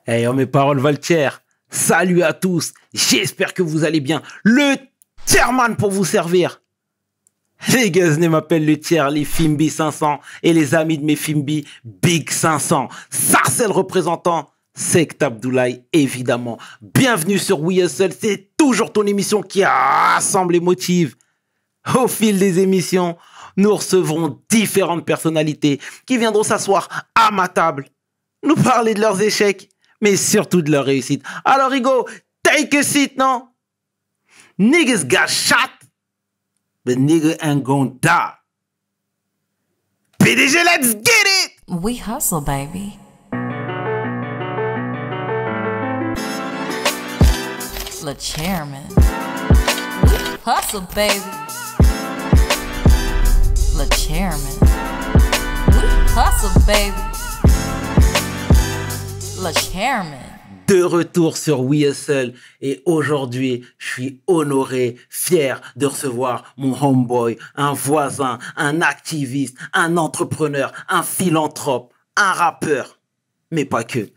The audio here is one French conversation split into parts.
Hey, oh, mes paroles Valtier. Salut à tous. J'espère que vous allez bien. Le Tierman pour vous servir. Les Guzney m'appellent le tiers, les Fimbi 500 et les amis de mes Fimbi Big 500. Sarcel représentant, Sect Abdoulaye évidemment. Bienvenue sur We Hustle, c'est toujours ton émission qui rassemble et motive. Au fil des émissions, nous recevrons différentes personnalités qui viendront s'asseoir à ma table, nous parler de leurs échecs, mais surtout de leurs réussites. Alors Hugo, take a seat, non? Niggas got shot, but nigga ain't gonna die. PDG, let's get it! We hustle, baby. Le chairman. We hustle, baby. Le chairman. We hustle, baby. Le chairman. De retour sur We Hustle et aujourd'hui, je suis honoré, fier de recevoir mon homeboy, un voisin, un activiste, un entrepreneur, un philanthrope, un rappeur, mais pas que.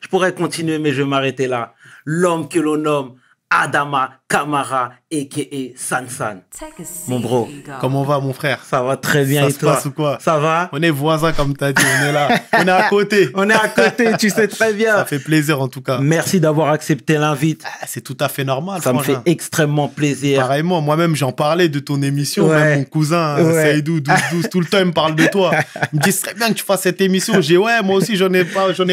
Je pourrais continuer, mais je vais m'arrêter là. L'homme que l'on nomme Adama Kamara, a.k.a. Sansan. Take a seat, Mon bro. Hugo. Comment va mon frère? Ça va très bien Ça et se toi? passe ou quoi? Ça va? On est voisins comme t'as dit, on est là. On est à côté. On est à côté, tu sais très bien. Ça fait plaisir en tout cas. Merci d'avoir accepté l'invite. Ah, c'est tout à fait normal. Ça me fait frangin. extrêmement plaisir. Pareillement, moi-même j'en parlais de ton émission. Ouais. Même mon cousin Ouais. Saïdou 12-12, tout le temps il me parle de toi. Il me dit, ce serait bien que tu fasses cette émission. J'ai dit, ouais, moi aussi j'en ai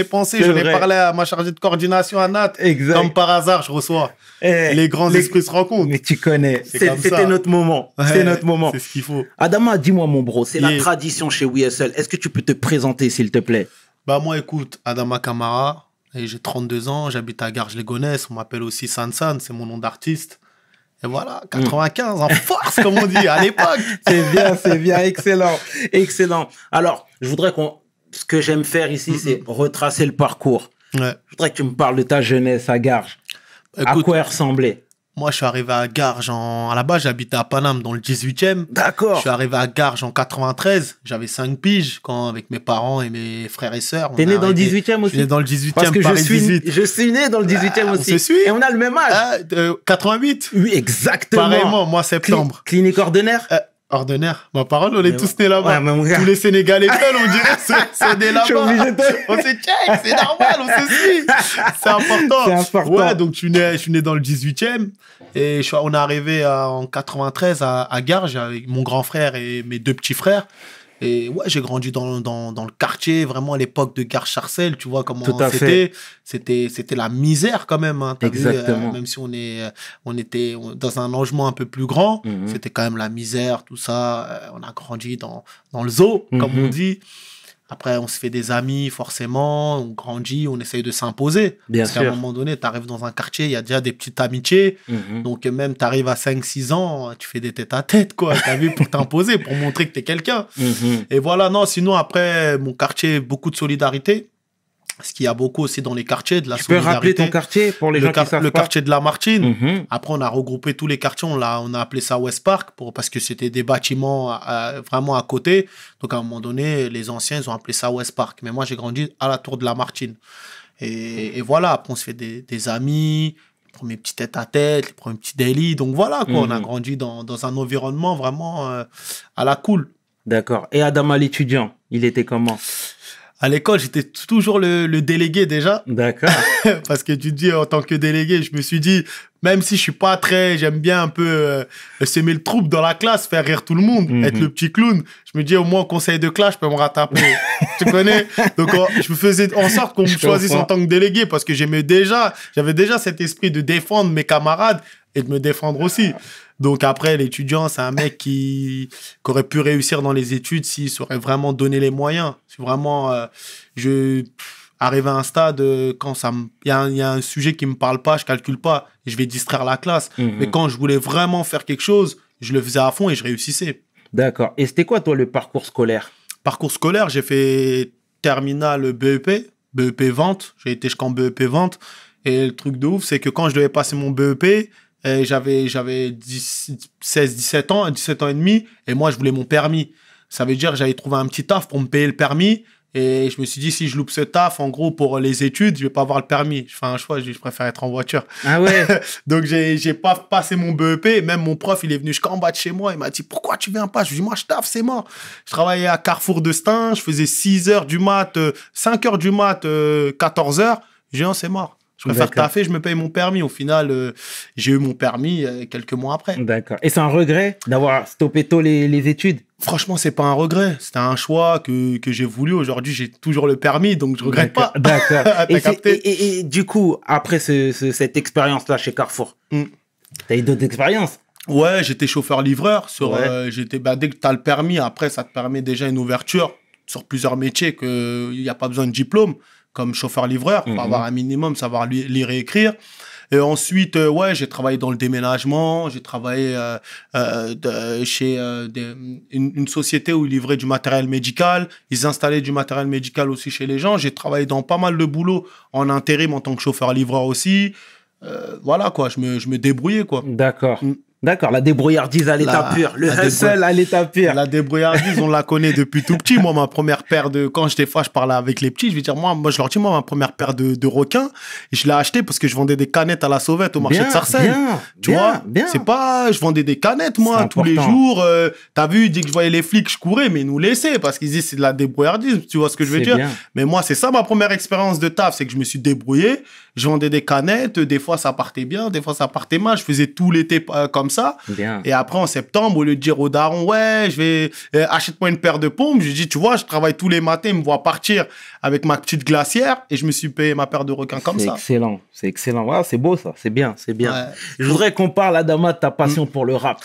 pensé. C'est J'en ai vrai. parlé à ma chargée de coordination à Nat. Exact. Comme par hasard, je reçois. Eh, Les grands esprits se rencontrent. Mais tu connais, C'est comme c'était ça. notre moment. Ouais, C'est notre moment. C'est ce qu'il faut. Adama, dis-moi mon bro, c'est la Yeah. tradition chez We Hustle. Est-ce que tu peux te présenter s'il te plaît? Bah moi écoute, Adama Kamara, et j'ai 32 ans, j'habite à Garges-les-Gonesse, on m'appelle aussi Sansan, c'est mon nom d'artiste. Et voilà, 95 en force comme on dit à l'époque. C'est bien, excellent, excellent. Alors, je voudrais ce que j'aime faire ici, c'est retracer le parcours. Ouais. Je voudrais que tu me parles de ta jeunesse à Garges. À Écoute, quoi elle ressemblait? moi je suis arrivé à Garges à la base j'habitais à Paname dans le 18e. Je D'accord. suis arrivé à Garges en 93, j'avais 5 piges quand avec mes parents et mes frères et sœurs. T'es on né est dans le arrivé- 18e Je suis né aussi? dans le 18e, Parce que Paris 18. je suis né dans le 18e on aussi. se suit. Et on a le même âge. Ah, 88. Oui, exactement. Pareillement, moi septembre. Clinique ordinaire? Ordinaire. Ma parole, on est tous nés là-bas. Ouais, mais mon gars. Tous les Sénégalais peuls, on dirait, c'est nés Je suis obligé là-bas. de- On se check, c'est normal, on se suit. C'est important. C'est important. Ouais, donc je suis né dans le 18e. Et on est arrivé en 93 à Garges avec mon grand frère et mes deux petits frères. Et ouais, j'ai grandi dans le quartier, vraiment à l'époque de Garges-Sarcelles, tu vois comment Tout à c'était. C'était la misère quand même. Hein, t'as vu, Exactement. même si on était dans un logement un peu plus grand, Mhm. c'était quand même la misère, tout ça. On a grandi dans le zoo, comme Mhm. on dit. Après, on se fait des amis, forcément. On grandit, on essaye de s'imposer. Bien Parce qu'à sûr. un moment donné, tu arrives dans un quartier, il y a déjà des petites amitiés. Mhm. Donc, même tu arrives à 5-6 ans, tu fais des têtes à tête, quoi. Tu as vu, pour t'imposer, pour montrer que tu es quelqu'un. Mhm. Et voilà, non, sinon, après, mon quartier, beaucoup de solidarité. Ce qu'il y a beaucoup aussi dans les quartiers, de la Tu peux rappeler solidarité. ton quartier pour les Le, gens qui savent le pas? quartier de la Martine. Mhm. Après, on a regroupé tous les quartiers, on a appelé ça West Park parce que c'était des bâtiments vraiment à côté. Donc, à un moment donné, les anciens, ils ont appelé ça West Park. Mais moi, j'ai grandi à la tour de la Martine. Et voilà, après, on se fait des amis, les premiers petits tête-à-tête, les premiers petits délits. Donc, voilà, quoi. On a grandi dans un environnement vraiment à la cool. D'accord. Et Adama l'étudiant, il était comment? À l'école, j'étais toujours le délégué déjà. D'accord. Parce que tu te dis, en tant que délégué, je me suis dit, même si je suis pas j'aime bien un peu semer le trouble dans la classe, faire rire tout le monde, être le petit clown. Je me dis, au moins, au conseil de classe, je peux me rattraper. Tu connais? Donc, je me faisais en sorte qu'on me choisisse en tant que délégué parce que j'avais déjà cet esprit de défendre mes camarades et de me défendre aussi. Donc après, l'étudiant, c'est un mec qui aurait pu réussir dans les études s'il s'aurait vraiment donné les moyens. C'est vraiment, je arrive à un stade quand il y a un sujet qui me parle pas, je calcule pas, et je vais distraire la classe. Mais quand je voulais vraiment faire quelque chose, je le faisais à fond et je réussissais. D'accord. Et c'était quoi, toi, le parcours scolaire? Parcours scolaire, j'ai fait terminale BEP vente. J'ai été jusqu'en BEP vente. Et le truc de ouf, c'est que quand je devais passer mon BEP, j'avais 17 ans et demi, et moi, je voulais mon permis. Ça veut dire que j'allais trouver un petit taf pour me payer le permis, Et je me suis dit, si je loupe ce taf, en gros, pour les études, je vais pas avoir le permis. Je fais un choix, je préfère être en voiture. Ah ouais. Donc, j'ai pas passé mon BEP. Même mon prof, il est venu jusqu'en bas de chez moi. Il m'a dit, pourquoi tu viens pas? Je lui ai dit, moi, je taffe, c'est mort. Je travaillais à Carrefour de Stein. Je faisais 6 heures du mat, 5 heures du mat, 14 heures. J'ai dit, non, c'est mort. Je préfère D'accord. taffer, je me paye mon permis. Au final, j'ai eu mon permis quelques mois après. D'accord. Et c'est un regret d'avoir stoppé tôt les études? Franchement, c'est pas un regret. C'était un choix que j'ai voulu. Aujourd'hui, j'ai toujours le permis, donc je regrette pas. D'accord. T'as capté? Et du coup, après cette expérience-là chez Carrefour, t'as eu d'autres expériences? Ouais, j'étais chauffeur-livreur. Ouais. Dès que tu as le permis, après, ça te permet déjà une ouverture sur plusieurs métiers qu'il n'y a pas besoin de diplôme, comme chauffeur-livreur. Il faut avoir un minimum, savoir lire et écrire. Et ensuite, ouais, j'ai travaillé dans le déménagement. J'ai travaillé chez une société où ils livraient du matériel médical. Ils installaient du matériel médical aussi chez les gens. J'ai travaillé dans pas mal de boulot en intérim en tant que chauffeur-livreur aussi. Voilà, quoi, je me débrouillais, quoi. D'accord. D'accord, la débrouillardise à l'état pur, le hustle à l'état pur. La débrouillardise, on la connaît depuis tout petit. Moi, ma première paire de... Quand j'étais fois, je parlais avec les petits, je vais dire, moi, je leur dis, moi, ma première paire de requins, je l'ai acheté parce que je vendais des canettes à la sauvette au marché de Sarcelles. Tu vois, c'est pas... Je vendais des canettes, moi, tous les jours. T'as vu, dès que je voyais les flics, je courais, mais ils nous laissaient parce qu'ils disaient, c'est de la débrouillardise, tu vois ce que je veux dire. Mais moi, c'est ça ma première expérience de taf, c'est que je me suis débrouillé. Je vendais des canettes, des fois ça partait bien, des fois ça partait mal. Je faisais tout l'été comme ça. Bien. Et après, en septembre, au lieu de dire au daron, ouais, je vais achète-moi une paire de pompes, je lui dis, tu vois, je travaille tous les matins, il me voit partir avec ma petite glacière et je me suis payé ma paire de requins comme ça. C'est excellent. Ouais, c'est beau ça, c'est bien. Ouais. Je voudrais qu'on parle, Adama, de ta passion pour le rap.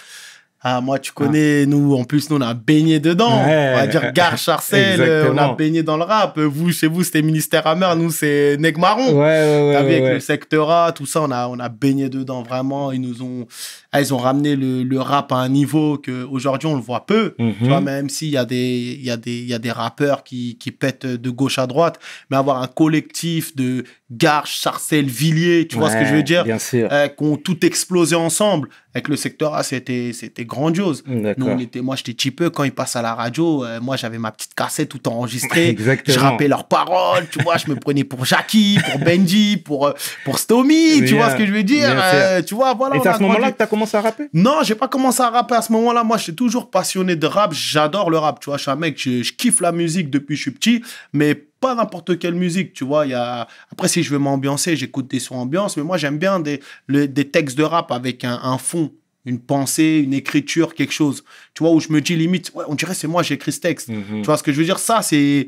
Ah, moi, tu connais, nous, en plus, nous, on a baigné dedans. Ouais. On va dire Gare Sarcelles, on a baigné dans le rap. Vous, chez vous, c'était Ministère Amer, nous, c'est Neg Marron. Ouais. T'as vu, avec le secteur A, tout ça, on a baigné dedans, vraiment. Ils ont ramené le rap à un niveau qu'aujourd'hui, on le voit peu. Tu vois, même s'il y a des rappeurs qui pètent de gauche à droite, mais avoir un collectif de Garches, Sarcelles, Villiers, tu vois ce que je veux dire? Bien sûr. Qui ont tout explosé ensemble. Avec le secteur A, c'était grandiose. Nous, moi, j'étais tipeux quand ils passent à la radio. Moi, j'avais ma petite cassette tout enregistrée. Exactement. Je rappais leurs paroles, tu vois. Je me prenais pour Jackie, pour Benji, pour Stomy, tu vois ce que je veux dire. Tu vois, voilà. Et c'est à ce moment-là que tu as commencé à rapper? Non, j'ai pas commencé à rapper à ce moment-là. Moi, j'étais toujours passionné de rap. J'adore le rap, tu vois. Je suis un mec, je kiffe la musique depuis que je suis petit, mais pas n'importe quelle musique, tu vois. Après, si je veux m'ambiancer, j'écoute des sons ambiance, mais moi, j'aime bien des textes de rap avec un fond, une pensée, une écriture, quelque chose. Tu vois, où je me dis limite, ouais, on dirait c'est moi, j'ai écrit ce texte. Tu vois ce que je veux dire? Ça, c'est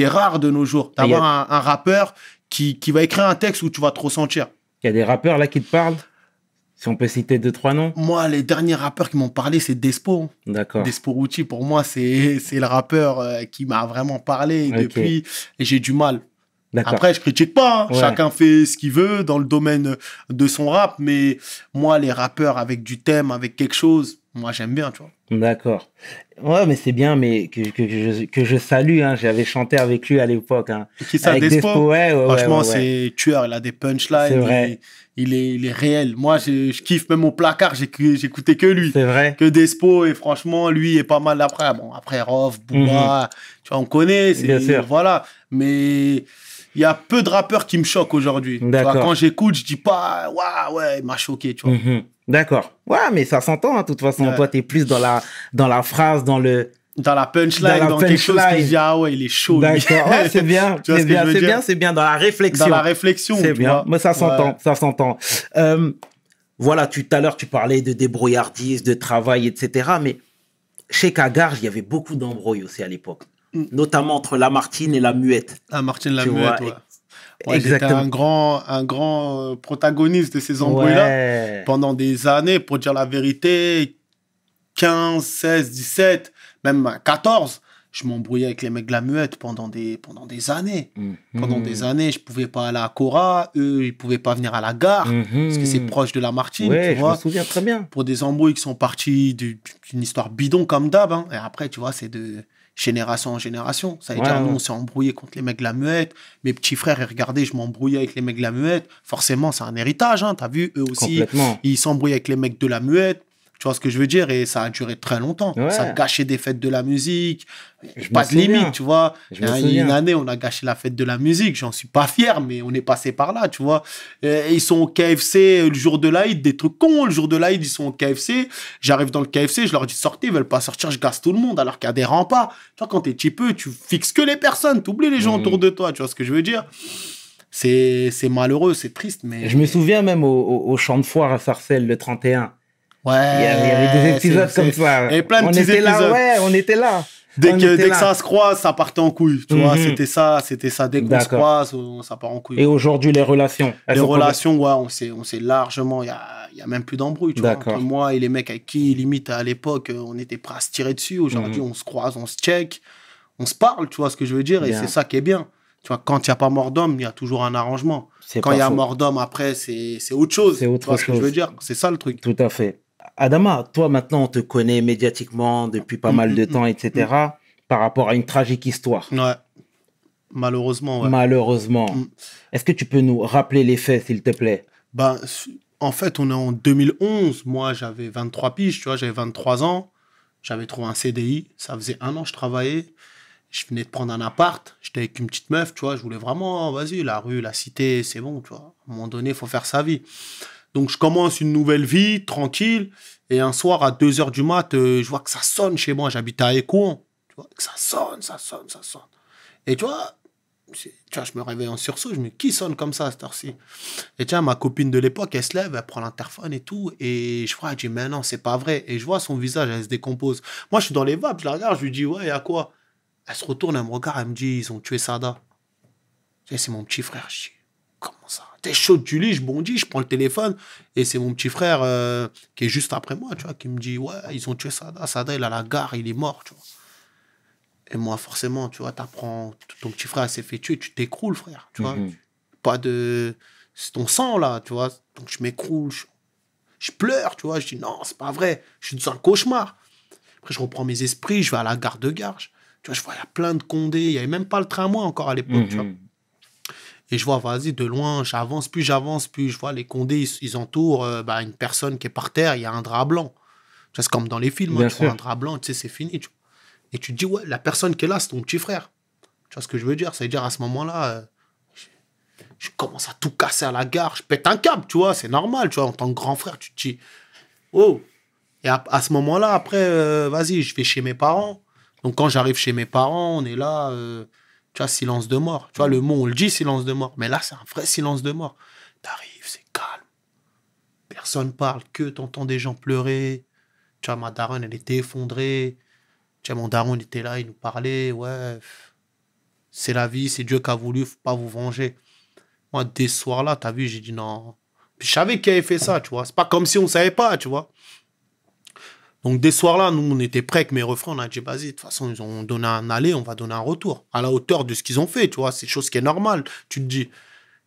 rare de nos jours, d'avoir un rappeur qui va écrire un texte où tu vas te ressentir. Il y a des rappeurs là qui te parlent? Si on peut citer 2-3 noms. Moi, les derniers rappeurs qui m'ont parlé, c'est Despo. D'accord. Despo Rucci, pour moi, c'est le rappeur qui m'a vraiment parlé depuis. Et j'ai du mal. Après, je critique pas. Hein. Ouais. Chacun fait ce qu'il veut dans le domaine de son rap. Mais moi, les rappeurs avec du thème, avec quelque chose, moi, j'aime bien, tu vois. D'accord. Ouais, mais c'est bien, mais que je salue. Hein. J'avais chanté avec lui à l'époque. Hein. Qui ça, Despo? Ouais, franchement, c'est tueur. Il a des punchlines. C'est vrai. Il est réel. Moi, je kiffe. Même au placard, j'écoutais que lui. C'est vrai. Que Despo. Et franchement, lui est pas mal après. Bon, après, Rof, Booba, tu vois, on connaît. Bien sûr. Voilà. Mais il y a peu de rappeurs qui me choquent aujourd'hui. D'accord. Quand j'écoute, je dis pas, ouais, il m'a choqué, tu vois. D'accord. Ouais, mais ça s'entend, hein, de toute façon. Ouais. Toi, t'es plus dans la phrase, dans la punchline, dans quelque chose qui dit, ah ouais, il est chaud. D'accord, ouais, c'est bien. C'est bien dans la réflexion. Dans la réflexion. C'est bien, mais ça s'entend, Voilà, tout à l'heure, tu parlais de débrouillardise, de travail, etc. Mais chez Kagarge, il y avait beaucoup d'embrouilles aussi à l'époque. Notamment entre Lamartine et la Muette. Lamartine et la Muette, ouais. Ouais, j'étais un grand protagoniste de ces embrouilles-là pendant des années, pour dire la vérité, 15, 16, 17, même 14, je m'embrouillais avec les mecs de la Muette pendant des années. Pendant des années, je pouvais pas aller à Cora, eux, ils pouvaient pas venir à la gare, parce que c'est proche de Lamartine, tu vois. Je me souviens très bien. Pour des embrouilles qui sont parties d'une histoire bidon comme d'hab, hein. Et après, tu vois, c'est de génération en génération. Ça veut dire, nous, on s'est embrouillé contre les mecs de la Muette. Mes petits frères, ils regardaient, je m'embrouillais avec les mecs de la Muette. Forcément, c'est un héritage, hein. T'as vu, eux aussi, ils s'embrouillent avec les mecs de la Muette. Tu vois ce que je veux dire? Et ça a duré très longtemps. Ouais. Ça a gâché des fêtes de la musique. Je Pas me de limite, souviens. tu vois. Je Il me y a souviens. une année, on a gâché la fête de la musique. J'en suis pas fier, mais on est passé par là, tu vois. Et ils sont au KFC le jour de l'Aïd, des trucs cons. Le jour de l'Aïd, ils sont au KFC. J'arrive dans le KFC, je leur dis sortez, ils veulent pas sortir, je gasse tout le monde, alors qu'il y a des remparts. Tu vois, quand t'es petit peu, tu fixes que les personnes, t'oublies les gens autour de toi, tu vois ce que je veux dire? C'est malheureux, c'est triste, mais... Je me souviens même au champ de foire à Sarcelles, le 31. Ouais. Il y avait des épisodes comme ça. Et plein de on petits était épisodes. là, ouais, on était là. Dès On que, était dès que là. ça se croise, ça partait en couille. Tu vois, Mhm. c'était ça. Dès qu'on se D'accord. croise, ça part en couille. Et aujourd'hui, les relations. Elles Les sont relations, ouais, on s'est largement... Il y a même plus d'embrouille, tu vois. D'accord. Entre moi et les mecs avec qui, limite, à l'époque, on était prêts à se tirer dessus. Aujourd'hui, on se croise, on se check, on se parle, tu vois ce que je veux dire. Et Bien. c'est ça qui est bien. Tu vois, quand il n'y a pas mort d'homme, il y a toujours un arrangement. C'est Quand pas il y a faux. mort d'homme, après, c'est autre chose. C'est autre Tu vois ce que je chose. veux dire? C'est ça le truc. Tout à fait. Adama, toi maintenant, on te connaît médiatiquement depuis pas mal de temps, etc. Par rapport à une tragique histoire. Ouais. Malheureusement, ouais. Malheureusement. Est-ce que tu peux nous rappeler les faits, s'il te plaît? Ben, en fait, on est en 2011. Moi, j'avais 23 piges, tu vois, j'avais 23 ans. J'avais trouvé un CDI. Ça faisait 1 an que je travaillais. Je venais de prendre un appart. J'étais avec une petite meuf, tu vois. Je voulais vraiment, vas-y, la rue, la cité, c'est bon, tu vois. À un moment donné, il faut faire sa vie. Donc, je commence une nouvelle vie, tranquille. Et un soir, à 2 h du mat, je vois que ça sonne chez moi. J'habitais à Écouen. Tu vois, que ça sonne, ça sonne, ça sonne. Et tu vois, je me réveille en sursaut. Je me dis, qui sonne comme ça à cette heure-ci? Et tiens, ma copine de l'époque, elle se lève, elle prend l'interphone et tout. Et je vois, elle dit, mais non, c'est pas vrai. Et je vois son visage, elle se décompose. Moi, je suis dans les vapes, je la regarde, je lui dis, ouais, y a quoi? Elle se retourne, elle me regarde, elle me dit, ils ont tué Sada. Et c'est mon petit frère. Je dis, comment ça? T'es chaud du lit, je bondis, je prends le téléphone. Et c'est mon petit frère qui est juste après moi, tu vois, qui me dit, ouais, ils ont tué Sada. Sada, il est à la gare, il est mort, tu vois. Et moi, forcément, tu vois, t'apprends, ton petit frère s'est fait tuer, tu t'écroules, frère, tu vois. Pas de... C'est ton sang, là, tu vois. Donc, je m'écroule, je pleure, tu vois. Je dis, non, c'est pas vrai. Je suis dans un cauchemar. Après, je reprends mes esprits, je vais à la gare de Garges. Tu vois, je vois, il y a plein de Condés. Il n'y avait même pas le tramway encore à l'époque, tu vois. Et je vois, vas-y, de loin, j'avance, plus je vois les Condés, ils entourent une personne qui est par terre, il y a un drap blanc. Tu vois, c'est comme dans les films, hein, tu vois un drap blanc, tu sais, c'est fini, tu vois. Et tu te dis, ouais, la personne qui est là, c'est ton petit frère. Tu vois ce que je veux dire? Ça veut dire, à ce moment-là, je commence à tout casser à la gare, je pète un câble, tu vois, c'est normal, tu vois, en tant que grand frère, tu te dis, oh. Et à ce moment-là, après, vas-y, je vais chez mes parents. Donc, quand j'arrive chez mes parents, on est là, tu vois, silence de mort. Tu vois, le mot, on le dit, silence de mort. Mais là, c'est un vrai silence de mort. T'arrives, c'est calme. Personne parle, que t'entends des gens pleurer. Tu vois, ma daronne, elle était effondrée. Tu vois, mon daron, il était là, il nous parlait, ouais, c'est la vie, c'est Dieu qui a voulu, faut pas vous venger. Moi, dès ce soir-là, t'as vu, j'ai dit non. Puis je savais qui avait fait ça, tu vois. C'est pas comme si on savait pas, tu vois. Donc, dès ce soir-là, nous, on était prêts avec mes refrains. On a dit, vas-y, de toute façon, ils ont donné un aller, on va donner un retour. À la hauteur de ce qu'ils ont fait, tu vois. C'est chose qui est normale, tu te dis.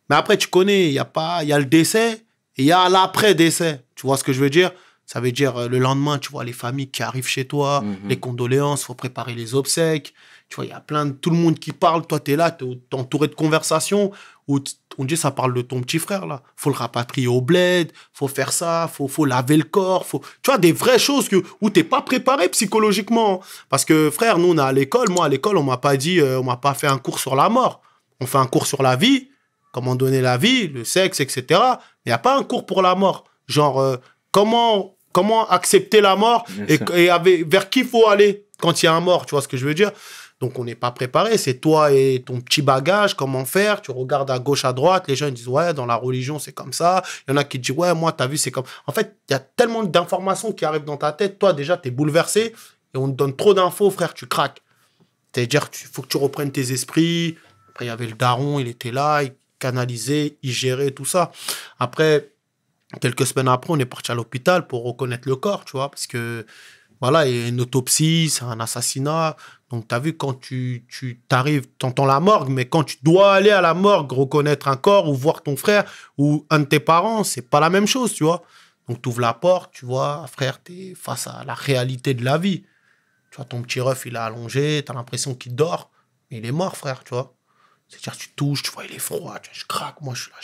Mais après, tu connais, il y a le décès et il y a l'après-décès. Tu vois ce que je veux dire? Ça veut dire, le lendemain, tu vois les familles qui arrivent chez toi, les condoléances, il faut préparer les obsèques. Tu vois, il y a tout le monde qui parle. Toi, tu es là, tu es entouré de conversations où on dit, ça parle de ton petit frère, là. Faut le rapatrier au bled, faut faire ça, faut laver le corps. Tu vois, des vraies choses où tu n'es pas préparé psychologiquement. Parce que, frère, nous, on est à l'école. Moi, à l'école, on m'a pas dit, on m'a pas fait un cours sur la mort. On fait un cours sur la vie, comment donner la vie, le sexe, etc. Mais il n'y a pas un cours pour la mort. Genre, comment accepter la mort et vers qui il faut aller quand il y a un mort, tu vois ce que je veux dire? Donc, on n'est pas préparé. C'est toi et ton petit bagage, comment faire. Tu regardes à gauche, à droite. Les gens ils disent, ouais, dans la religion, c'est comme ça. Il y en a qui disent, ouais, moi, t'as vu, c'est comme... En fait, il y a tellement d'informations qui arrivent dans ta tête. Toi, déjà, t'es bouleversé et on te donne trop d'infos, frère, tu craques. C'est-à-dire qu'il faut que tu reprennes tes esprits. Après, il y avait le daron, il était là, il canalisait, il gérait tout ça. Après... Quelques semaines après, on est parti à l'hôpital pour reconnaître le corps, tu vois, parce que, voilà, il y a une autopsie, c'est un assassinat. Donc, tu as vu, quand tu t'arrives, tu entends la morgue, mais quand tu dois aller à la morgue, reconnaître un corps ou voir ton frère ou un de tes parents, c'est pas la même chose, tu vois. Donc, tu ouvres la porte, tu vois, frère, tu es face à la réalité de la vie. Tu vois, ton petit ref, il est allongé, tu as l'impression qu'il dort, mais il est mort, frère, tu vois. C'est-à-dire, tu touches, tu vois, il est froid, tu vois, je craque, moi, je suis là,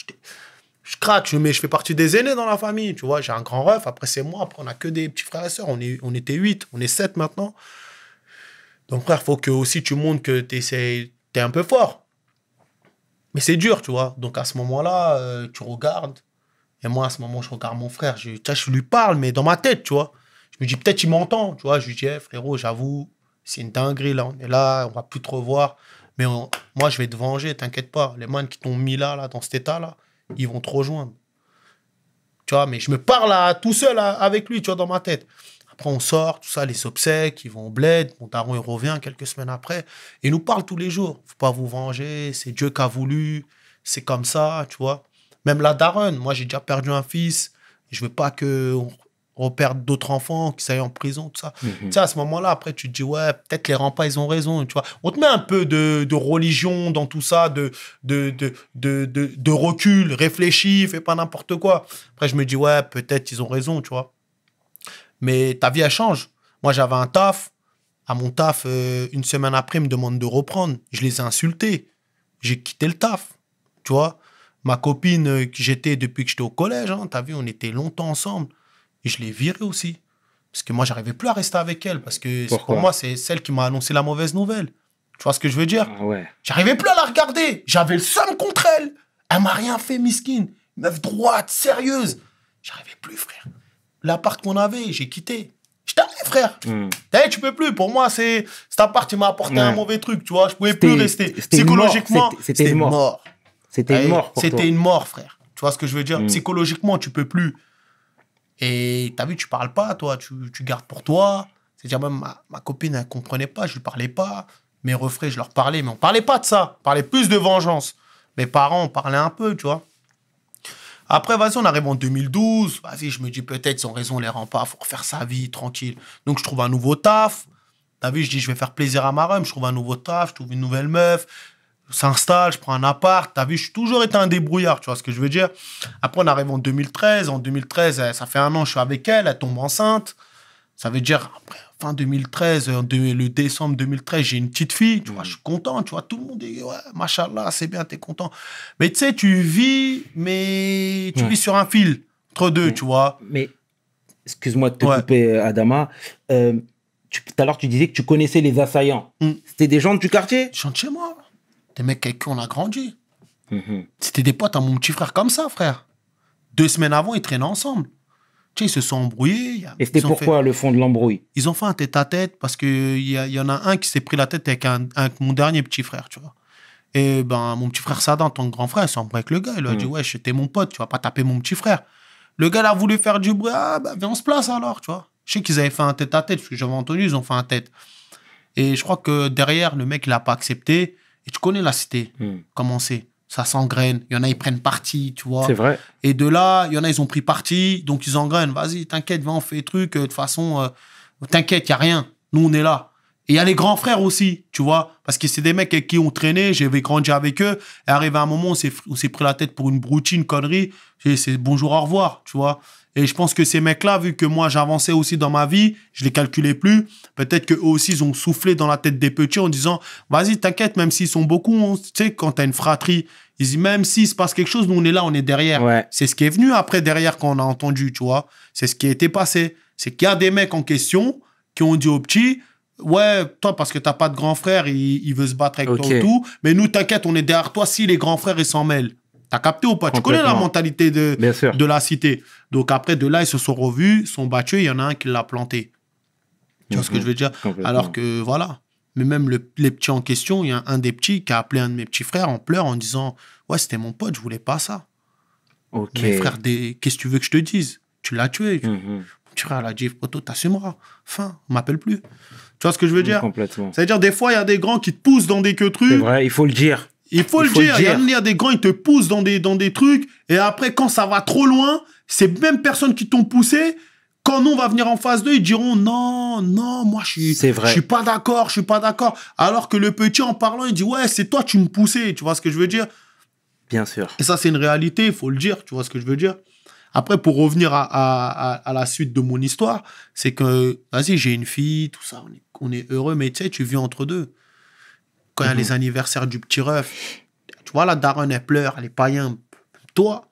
Je craque, je fais partie des aînés dans la famille, tu vois. J'ai un grand ref, après c'est moi, après on a que des petits frères et sœurs. On était 8, on est 7 maintenant. Donc frère, faut que aussi tu montres que t'es un peu fort. Mais c'est dur, tu vois. Donc à ce moment-là, tu regardes. Et moi, à ce moment, je regarde mon frère. Tu vois, je lui parle, mais dans ma tête, tu vois. Je me dis, peut-être il m'entend, tu vois. Je lui dis, frérot, j'avoue, c'est une dinguerie, là. On est là, on va plus te revoir. Mais moi, je vais te venger, t'inquiète pas. Les man qui t'ont mis là, dans cet état-là, ils vont te rejoindre. Tu vois, mais je me parle tout seul avec lui, tu vois, dans ma tête. Après, on sort, tout ça, les obsèques, ils vont au bled. Mon daron, il revient quelques semaines après. Et il nous parle tous les jours. Faut pas vous venger, c'est Dieu qui a voulu. C'est comme ça, tu vois. Même la daronne, moi, j'ai déjà perdu un fils. Je veux pas qu'on reperde d'autres enfants qui s'aillent en prison, tout ça. Tu sais, à ce moment-là, après, tu te dis, ouais, peut-être les remparts, ils ont raison, tu vois. On te met un peu de religion dans tout ça, de recul, réfléchis, fais pas n'importe quoi. Après, je me dis, ouais, peut-être ils ont raison, tu vois. Mais ta vie, elle change. Moi, j'avais un taf. À mon taf, une semaine après, ils me demandent de reprendre. Je les ai insultés. J'ai quitté le taf, tu vois. Ma copine que j'étais depuis que j'étais au collège, hein, t'as vu, on était longtemps ensemble. Et je l'ai virée aussi. Parce que moi, j'arrivais plus à rester avec elle. Parce que pour moi, c'est celle qui m'a annoncé la mauvaise nouvelle. Tu vois ce que je veux dire? Ah ouais. J'arrivais plus à la regarder. J'avais le seum contre elle. Elle m'a rien fait, miskine. Meuf droite, sérieuse. J'arrivais plus, frère. L'appart qu'on avait, j'ai quitté. Je t'arrive, frère. Tu peux plus. Pour moi, cet appart, il m'a apporté un mauvais truc, tu vois. Je pouvais plus rester. Psychologiquement, c'était mort. C'était une mort pour toi. C'était une mort, frère. Tu vois ce que je veux dire? Psychologiquement, tu peux plus. Et t'as vu, tu parles pas, toi. Tu gardes pour toi. C'est-à-dire, même ma copine, elle comprenait pas. Je lui parlais pas. Mes refrains, je leur parlais. Mais on parlait pas de ça. On parlait plus de vengeance. Mes parents, on parlait un peu, tu vois. Après, vas-y, on arrive en 2012. Vas-y, je me dis peut-être ils ont raison, les remparts, faut refaire sa vie, tranquille. Donc, je trouve un nouveau taf. T'as vu, je dis, je vais faire plaisir à ma rhum. Je trouve un nouveau taf, je trouve une nouvelle meuf. Je s'installe, je prends un appart. T'as vu, je suis toujours été un débrouillard, tu vois ce que je veux dire. Après, on arrive en 2013. En 2013, ça fait 1 an, je suis avec elle. Elle tombe enceinte. Ça veut dire, après, fin 2013, le décembre 2013, j'ai une petite fille. Tu vois, je suis content. Tu vois, tout le monde dit, ouais, machallah, c'est bien, t'es content. Mais tu sais, tu vis, mais tu vis sur un fil entre deux, tu vois. Mais, excuse-moi de te couper, Adama. Tout à l'heure, tu disais que tu connaissais les assaillants. C'était des gens du quartier? Des gens de chez moi. Des mecs avec qui on a grandi. C'était des potes à mon petit frère comme ça, frère. 2 semaines avant, ils traînaient ensemble. Tu sais, ils se sont embrouillés. Et c'était pourquoi le fond de l'embrouille? Ils ont fait un tête-à-tête parce qu'il y en a un qui s'est pris la tête avec mon dernier petit frère, tu vois. Et ben, mon petit frère Sada, en tant que grand frère, il s'est embrouillé avec le gars. Il lui a dit, ouais, j'étais mon pote, tu vas pas taper mon petit frère. Le gars, il a voulu faire du bruit. Ah, ben, viens, on se place alors, tu vois. Je sais qu'ils avaient fait un tête-à-tête, parce que j'avais entendu, ils ont fait un tête. Et je crois que derrière, le mec, il a pas accepté. Et tu connais la cité, comment c'est. Ça s'engraine. Il y en a, ils prennent parti, tu vois. C'est vrai. Et de là, il y en a, ils ont pris parti. Donc, ils engrainent. Vas-y, t'inquiète, viens, on fait des trucs. De toute façon, t'inquiète, il n'y a rien. Nous, on est là. Et il y a les grands frères aussi, tu vois. Parce que c'est des mecs avec qui on traînait. J'avais grandi avec eux. Et arrivé à un moment, on s'est pris la tête pour une broutine, une connerie. C'est bonjour, au revoir, tu vois. Et je pense que ces mecs-là, vu que moi, j'avançais aussi dans ma vie, je les calculais plus. Peut-être qu'eux aussi, ils ont soufflé dans la tête des petits en disant, vas-y, t'inquiète, même s'ils sont beaucoup, tu sais, quand t'as une fratrie, ils disent, même s'il se passe quelque chose, nous, on est là, on est derrière. Ouais. C'est ce qui est venu après, derrière, quand on a entendu, tu vois. C'est ce qui a été passé. C'est qu'il y a des mecs en question qui ont dit aux petits, ouais, toi, parce que t'as pas de grand frère, il veut se battre avec toi et tout. Mais nous, t'inquiète, on est derrière toi si les grands frères, ils s'en mêlent. T'as capté ou pas? Tu connais la mentalité de la cité. Donc après, de là, ils se sont revus, ils sont battus, il y en a un qui l'a planté. Tu vois ce que je veux dire? Alors que, voilà. Mais même les petits en question, il y a un des petits qui a appelé un de mes petits frères en pleurs en disant, ouais, c'était mon pote, je voulais pas ça. Ok. Mais frère, qu'est-ce que tu veux que je te dise? Tu l'as tué. Mon petit frère l'a dit, Poto, t'assumeras. Fin, on m'appelle plus. Tu vois ce que je veux dire? Complètement. C'est-à-dire, des fois, il y a des grands qui te poussent dans des trucs. C'est vrai, il faut le dire. Il faut le dire. Il y a des grands, ils te poussent dans des trucs. Et après, quand ça va trop loin, ces mêmes personnes qui t'ont poussé, quand nous, on va venir en face d'eux, ils diront non, moi, je suis pas d'accord, je suis pas d'accord. Alors que le petit, en parlant, il dit ouais, c'est toi, tu me poussais. Tu vois ce que je veux dire? Bien sûr. Et ça, c'est une réalité, il faut le dire. Tu vois ce que je veux dire? Après, pour revenir à la suite de mon histoire, c'est que, vas-y, j'ai une fille, tout ça, on est heureux, mais tu sais, tu vis entre deux. Quand il y a les anniversaires du petit ref, tu vois, la daronne, elle pleure, elle est païen. Toi,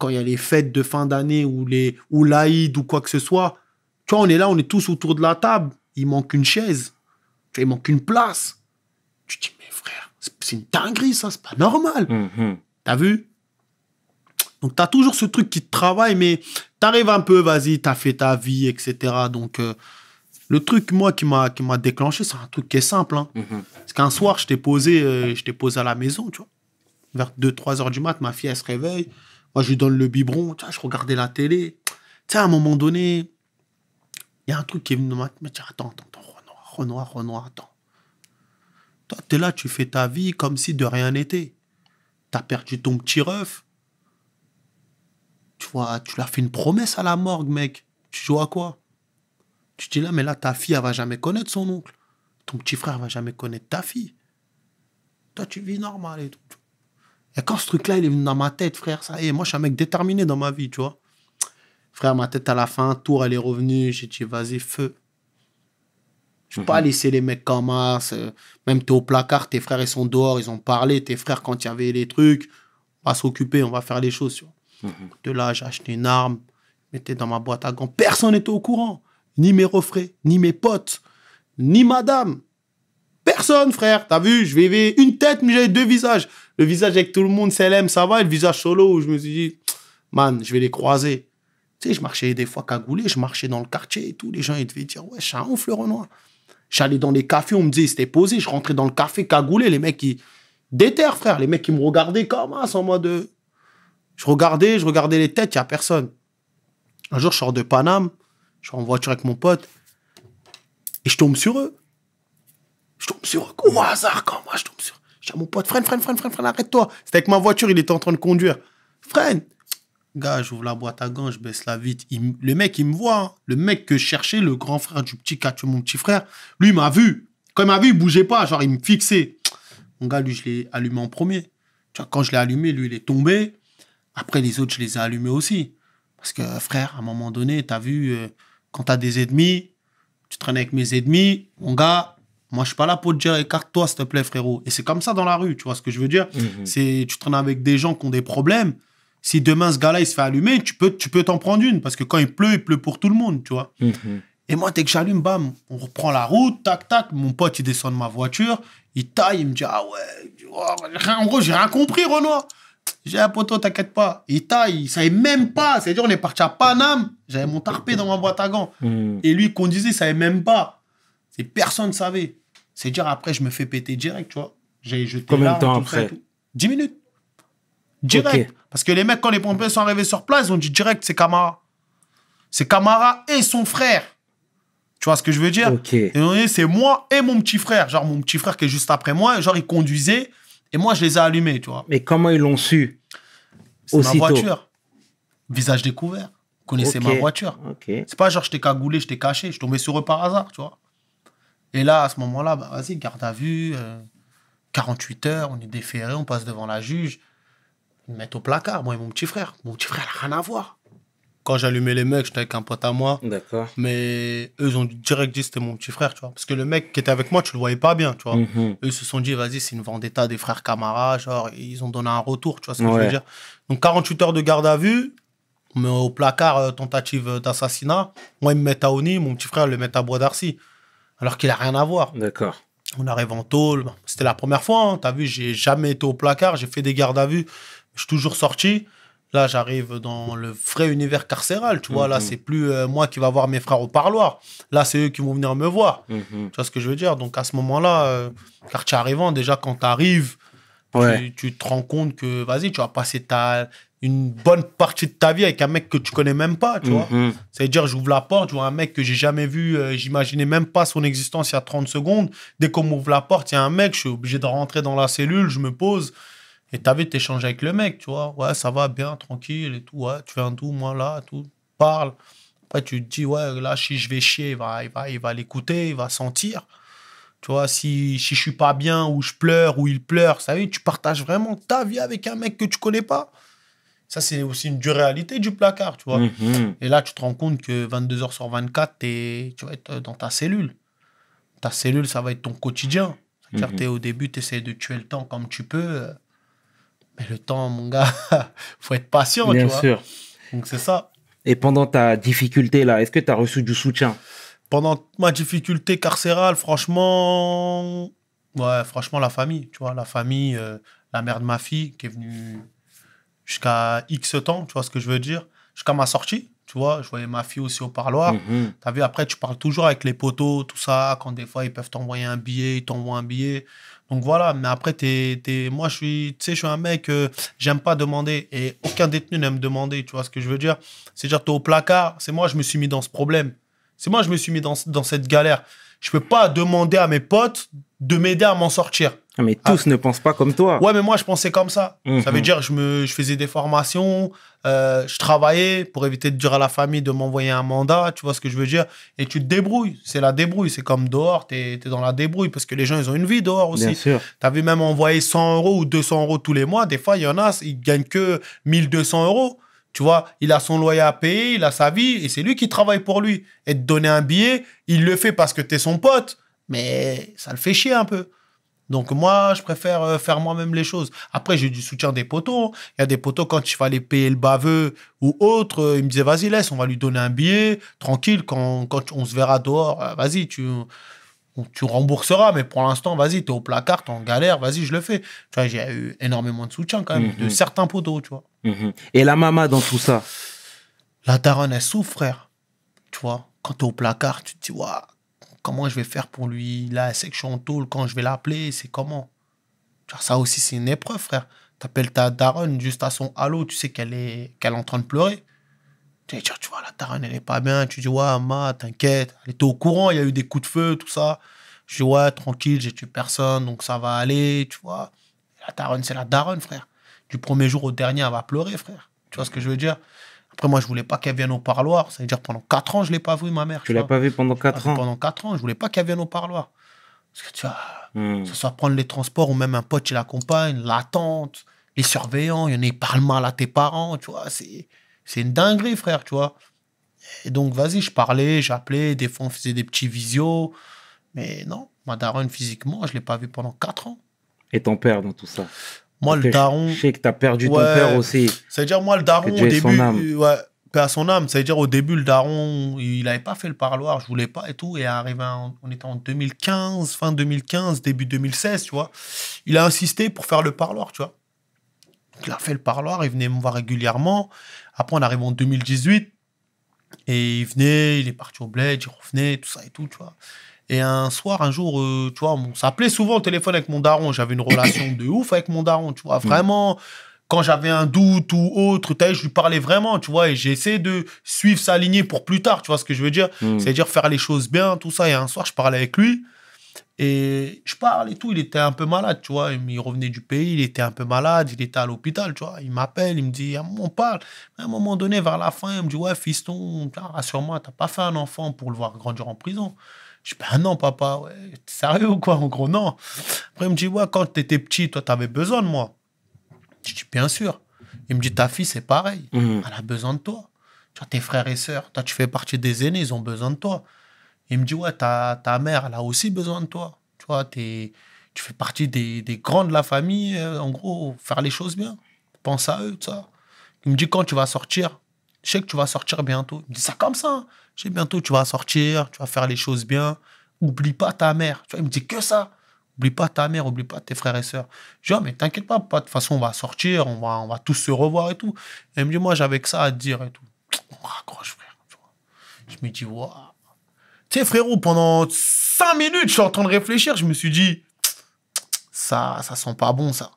quand il y a les fêtes de fin d'année ou l'Aïd ou quoi que ce soit, tu vois, on est là, on est tous autour de la table. Il manque une chaise. Tu vois, il manque une place. Tu te dis, mais frère, c'est une dinguerie, ça, c'est pas normal. T'as vu? Donc, t'as toujours ce truc qui te travaille, mais t'arrives un peu, vas-y, t'as fait ta vie, etc. Donc, le truc, moi, qui m'a déclenché, c'est un truc qui est simple. Hein. Parce qu'un soir, je t'ai posé à la maison, tu vois. Vers 2-3 heures du mat, ma fille, elle se réveille. Moi, je lui donne le biberon. Tu vois, je regardais la télé. Tu sais, à un moment donné, il y a un truc qui est venu dans ma tête. Me dire, attends, Renoir, attends. Toi, t'es là, tu fais ta vie comme si de rien n'était. T'as perdu ton petit ref. Tu vois, tu l'as fait une promesse à la morgue, mec. Tu joues à quoi? Tu te dis là, mais là, ta fille, elle va jamais connaître son oncle. Ton petit frère va jamais connaître ta fille. Toi, tu vis normal et tout. Et quand ce truc-là, il est venu dans ma tête, frère, ça y est, moi, je suis un mec déterminé dans ma vie, tu vois. Frère, ma tête, à la fin, un tour, elle est revenue. J'ai dit, vas-y, feu. Je peux pas laisser les mecs comme ça. Même t'es au placard, tes frères, ils sont dehors, ils ont parlé. Tes frères, quand il y avait les trucs, on va s'occuper, on va faire les choses, tu vois. De là, j'ai acheté une arme, mettais dans ma boîte à gants. Personne n'était au courant. Ni mes refrains, ni mes potes, ni madame. Personne, frère. T'as vu, je vivais une tête, mais j'avais 2 visages. Le visage avec tout le monde, CLM, ça va. Et le visage solo, où je me suis dit, man, je vais les croiser. Tu sais, je marchais des fois cagoulé, je marchais dans le quartier et tout. Les gens, ils devaient dire, ouais, je suis un ouf, le Renoir. J'allais dans les cafés, on me disait, c'était posé. Je rentrais dans le café cagoulé. Les mecs, ils déterrent, frère. Les mecs, qui me regardaient comme ça, en mode. Je regardais les têtes, il n'y a personne. Un jour, je sors de Paname, je suis en voiture avec mon pote, et je tombe sur eux. Au hasard, quand moi, je tombe sur eux. Je dis à mon pote, freine, arrête-toi. C'était avec ma voiture, il était en train de conduire. Freine. Gars, j'ouvre la boîte à gants, je baisse la vitre. Le mec, il me voit. Hein. Le mec que je cherchais, le grand frère du petit qui a tué mon petit frère, lui, il m'a vu. Quand il m'a vu, il bougeait pas. Genre, il me fixait. Mon gars, lui, je l'ai allumé en premier. Tu vois, quand je l'ai allumé, lui, il est tombé. Après, les autres, je les ai allumés aussi. Parce que, frère, à un moment donné, t'as vu, quand t'as des ennemis, tu traînes avec mes ennemis, mon gars, moi, je suis pas là pour te dire, écarte-toi, s'il te plaît, frérot. Et c'est comme ça dans la rue, tu vois ce que je veux dire? C'est, tu traînes avec des gens qui ont des problèmes. Si demain, ce gars-là, il se fait allumer, tu peux t'en prendre une. Parce que quand il pleut pour tout le monde, tu vois. Et moi, dès que j'allume, bam, on reprend la route, tac, tac. Mon pote, il descend de ma voiture, il taille, il me dit, ah ouais, en gros, j'ai rien compris, Renoir. J'ai un poteau, t'inquiète pas. Il taille, il savait même pas. C'est-à-dire, on est parti à Paname, j'avais mon tarpé dans ma boîte à gants. Et lui, il conduisait, il savait même pas. Personne ne savait. C'est-à-dire, après, je me fais péter direct, tu vois. J'ai jeté Combien de temps après? 10 minutes. Direct. Okay. Parce que les mecs, quand les pompiers sont arrivés sur place, ils ont dit direct, c'est Camara. C'est Camara et son frère. Tu vois ce que je veux dire? Okay. Et c'est moi et mon petit frère. Genre, mon petit frère qui est juste après moi. Genre, il conduisait et moi, je les ai allumés, tu vois. Mais comment ils l'ont su? C'est ma voiture. Visage découvert. Vous connaissez ma voiture. C'est pas genre, je t'ai cagoulé, je t'ai caché. Je tombais sur eux par hasard, tu vois. Et là, à ce moment-là, bah, vas-y, garde à vue. 48 heures, on est déféré, on passe devant la juge. Ils me mettent au placard, moi et mon petit frère. Mon petit frère, il n'a rien à voir. Quand j'allumais les mecs, j'étais avec un pote à moi. D'accord. Mais eux, ils ont direct dit que c'était mon petit frère, tu vois. Parce que le mec qui était avec moi, tu le voyais pas bien, tu vois. Eux, ils se sont dit, vas-y, c'est une vendetta des frères Camara. Genre, ils ont donné un retour, tu vois ce que je veux dire. Donc, 48 heures de garde à vue. On met au placard tentative d'assassinat. Moi, ils me mettent à Oni. Mon petit frère le met à Bois d'Arcy. Alors qu'il n'a rien à voir. D'accord. On arrive en tôle. C'était la première fois. Hein. Tu as vu, j'ai jamais été au placard. J'ai fait des gardes à vue. Je suis toujours sorti. Là, j'arrive dans le vrai univers carcéral. Tu vois, là, c'est plus moi qui va voir mes frères au parloir. Là, c'est eux qui vont venir me voir. Tu vois ce que je veux dire? Donc, à ce moment-là, quartier arrivant, déjà, quand tu arrives, tu te rends compte que, vas-y, tu vas passer une bonne partie de ta vie avec un mec que tu connais même pas, tu vois. C'est-à-dire, j'ouvre la porte, je vois un mec que j'ai jamais vu, j'imaginais même pas son existence il y a 30 secondes. Dès qu'on m'ouvre la porte, il y a un mec, je suis obligé de rentrer dans la cellule, je me pose. Et t'as vu, t'échanges avec le mec, tu vois. Ouais, ça va bien, tranquille et tout. Ouais, tu viens d'où, moi, là, tout. Parle. Après, tu te dis, ouais, là, si je vais chier, il va l'écouter, il va sentir. Tu vois, si je suis pas bien, ou je pleure, ou il pleure, ça veut dire, tu partages vraiment ta vie avec un mec que tu connais pas. Ça, c'est aussi une dure réalité du placard, tu vois. Et là, tu te rends compte que 22 heures sur 24, tu vas être dans ta cellule. Ta cellule, ça va être ton quotidien. C'est-à-dire, au début, tu essaies de tuer le temps comme tu peux. Mais le temps, mon gars, faut être patient, Bien tu vois. sûr. Donc, c'est ça. Et pendant ta difficulté, là, est-ce que tu as reçu du soutien? Pendant ma difficulté carcérale, franchement, ouais, franchement, la famille, tu vois, la famille, la mère de ma fille qui est venue jusqu'à X temps, tu vois ce que je veux dire, jusqu'à ma sortie, tu vois, je voyais ma fille aussi au parloir. Mhm. T'as vu, après, tu parles toujours avec les potos, tout ça, quand des fois, ils peuvent t'envoyer un billet, ils t'envoient un billet. Donc voilà, mais après, moi, tu sais, je suis un mec, j'aime pas demander, et aucun détenu n'aime demander, tu vois ce que je veux dire. C'est-à-dire, t'es au placard, c'est moi, je me suis mis dans ce problème. C'est moi, je me suis mis dans cette galère. Je peux pas demander à mes potes de m'aider à m'en sortir. Ah, mais tous ne pensent pas comme toi. Ouais, mais moi, je pensais comme ça. Mhm. Ça veut dire, je faisais des formations, je travaillais pour éviter de dire à la famille de m'envoyer un mandat, tu vois ce que je veux dire. Et tu te débrouilles. C'est la débrouille. C'est comme dehors, t'es dans la débrouille parce que les gens, ils ont une vie dehors aussi. Bien sûr. T'as vu même envoyer 100 € ou 200 € tous les mois. Des fois, il y en a, ils gagnent que 1200 €. Tu vois, il a son loyer à payer, il a sa vie et c'est lui qui travaille pour lui. Et te donner un billet, il le fait parce que t'es son pote. Mais ça le fait chier un peu. Donc moi, je préfère faire moi-même les choses. Après, j'ai du soutien des potos. Il y a des potos, quand il fallait payer le baveux ou autre, ils me disaient, vas-y, laisse, on va lui donner un billet. Tranquille, quand on se verra dehors, vas-y, tu rembourseras. Mais pour l'instant, vas-y, t'es au placard, t'es en galère, vas-y, je le fais. Tu vois, j'ai eu énormément de soutien quand même, de certains potos, tu vois. Mhm. Et la maman dans tout ça? La daronne, elle souffre, frère. Tu vois, quand t'es au placard, tu te dis, waouh, comment je vais faire pour lui? Là, elle sait que je suis en tôle, quand je vais l'appeler, c'est comment? Tu vois, ça aussi, c'est une épreuve, frère. T'appelles ta daronne juste à son halo, tu sais qu'elle est en train de pleurer. Tu vois, la daronne, elle est pas bien. Tu dis, ouais, ma, t'inquiète. Elle était au courant, il y a eu des coups de feu, tout ça. Je dis, ouais, tranquille, j'ai tué personne, donc ça va aller, tu vois. La daronne, c'est la daronne, frère. Du premier jour au dernier, elle va pleurer, frère. Tu vois ce que je veux dire? Après, moi, je voulais pas qu'elle vienne au parloir. Ça veut dire pendant 4 ans, je l'ai pas vue, ma mère. Tu l'as pas vu pendant 4 ans? Pendant 4 ans, je voulais pas qu'elle vienne au parloir. Parce que tu vois, Mhm. que ce soit prendre les transports ou même un pote qui l'accompagne, l'attente, les surveillants, il y en a, ils parlent mal à tes parents, tu vois. C'est une dinguerie, frère, tu vois. Et donc, vas-y, je parlais, j'appelais, des fois, on faisait des petits visios. Mais non, ma daronne, physiquement, je l'ai pas vue pendant 4 ans. Et ton père dans tout ça? Moi, Parce le que daron... Je sais que tu as perdu ton Ouais. père aussi. Ça veut dire, moi, le daron, Que au Dieu ait son début... âme. ouais, paix à son âme. Ça veut dire, au début, le daron, il n'avait pas fait le parloir, je voulais pas et tout. Et on était en 2015, fin 2015, début 2016, tu vois. Il a insisté pour faire le parloir, tu vois. Donc, il a fait le parloir, il venait me voir régulièrement. Après, on arrive en 2018. Et il venait, il est parti au bled, il revenait, tout ça et tout, tu vois. Et un soir, un jour, tu vois, on s'appelait souvent au téléphone avec mon daron. J'avais une relation de ouf avec mon daron, tu vois. Vraiment, quand j'avais un doute ou autre, je lui parlais vraiment, tu vois. Et j'ai essayé de suivre sa lignée pour plus tard, tu vois ce que je veux dire. C'est-à-dire faire les choses bien, tout ça. Et un soir, je parlais avec lui. Et je parle et tout, il était un peu malade, tu vois. Il revenait du pays, il était un peu malade, il était à l'hôpital, tu vois. Il m'appelle, il me dit, on parle. À un moment donné, vers la fin, il me dit, ouais, fiston, rassure-moi, t'as pas fait un enfant pour le voir grandir en prison. Je dis, ben non, papa, ouais, t'es sérieux ou quoi? En gros, non. Après, il me dit, ouais, quand t'étais petit, toi, t'avais besoin de moi. Je dis, bien sûr. Il me dit, ta fille, c'est pareil. Elle a besoin de toi. Tu vois, tes frères et sœurs, toi, tu fais partie des aînés, ils ont besoin de toi. Il me dit, ouais, ta mère, elle a aussi besoin de toi. Tu vois, tu fais partie des grands de la famille. En gros, faire les choses bien. Pense à eux, tout ça. Il me dit, quand tu vas sortir, je sais que tu vas sortir bientôt. Il me dit ça comme ça. Hein. Je sais, bientôt, tu vas sortir, tu vas faire les choses bien. Oublie pas ta mère. Tu vois, il me dit que ça. Oublie pas ta mère, oublie pas tes frères et sœurs. Je dis, oh, mais t'inquiète pas, de toute façon, on va sortir, on va tous se revoir et tout. Et il me dit, moi, j'avais que ça à te dire et tout. On raccroche, frère. Tu vois. Je me dis, waouh. Tu sais, frérot, pendant 5 minutes, je suis en train de réfléchir. Je me suis dit, ça sent pas bon, ça.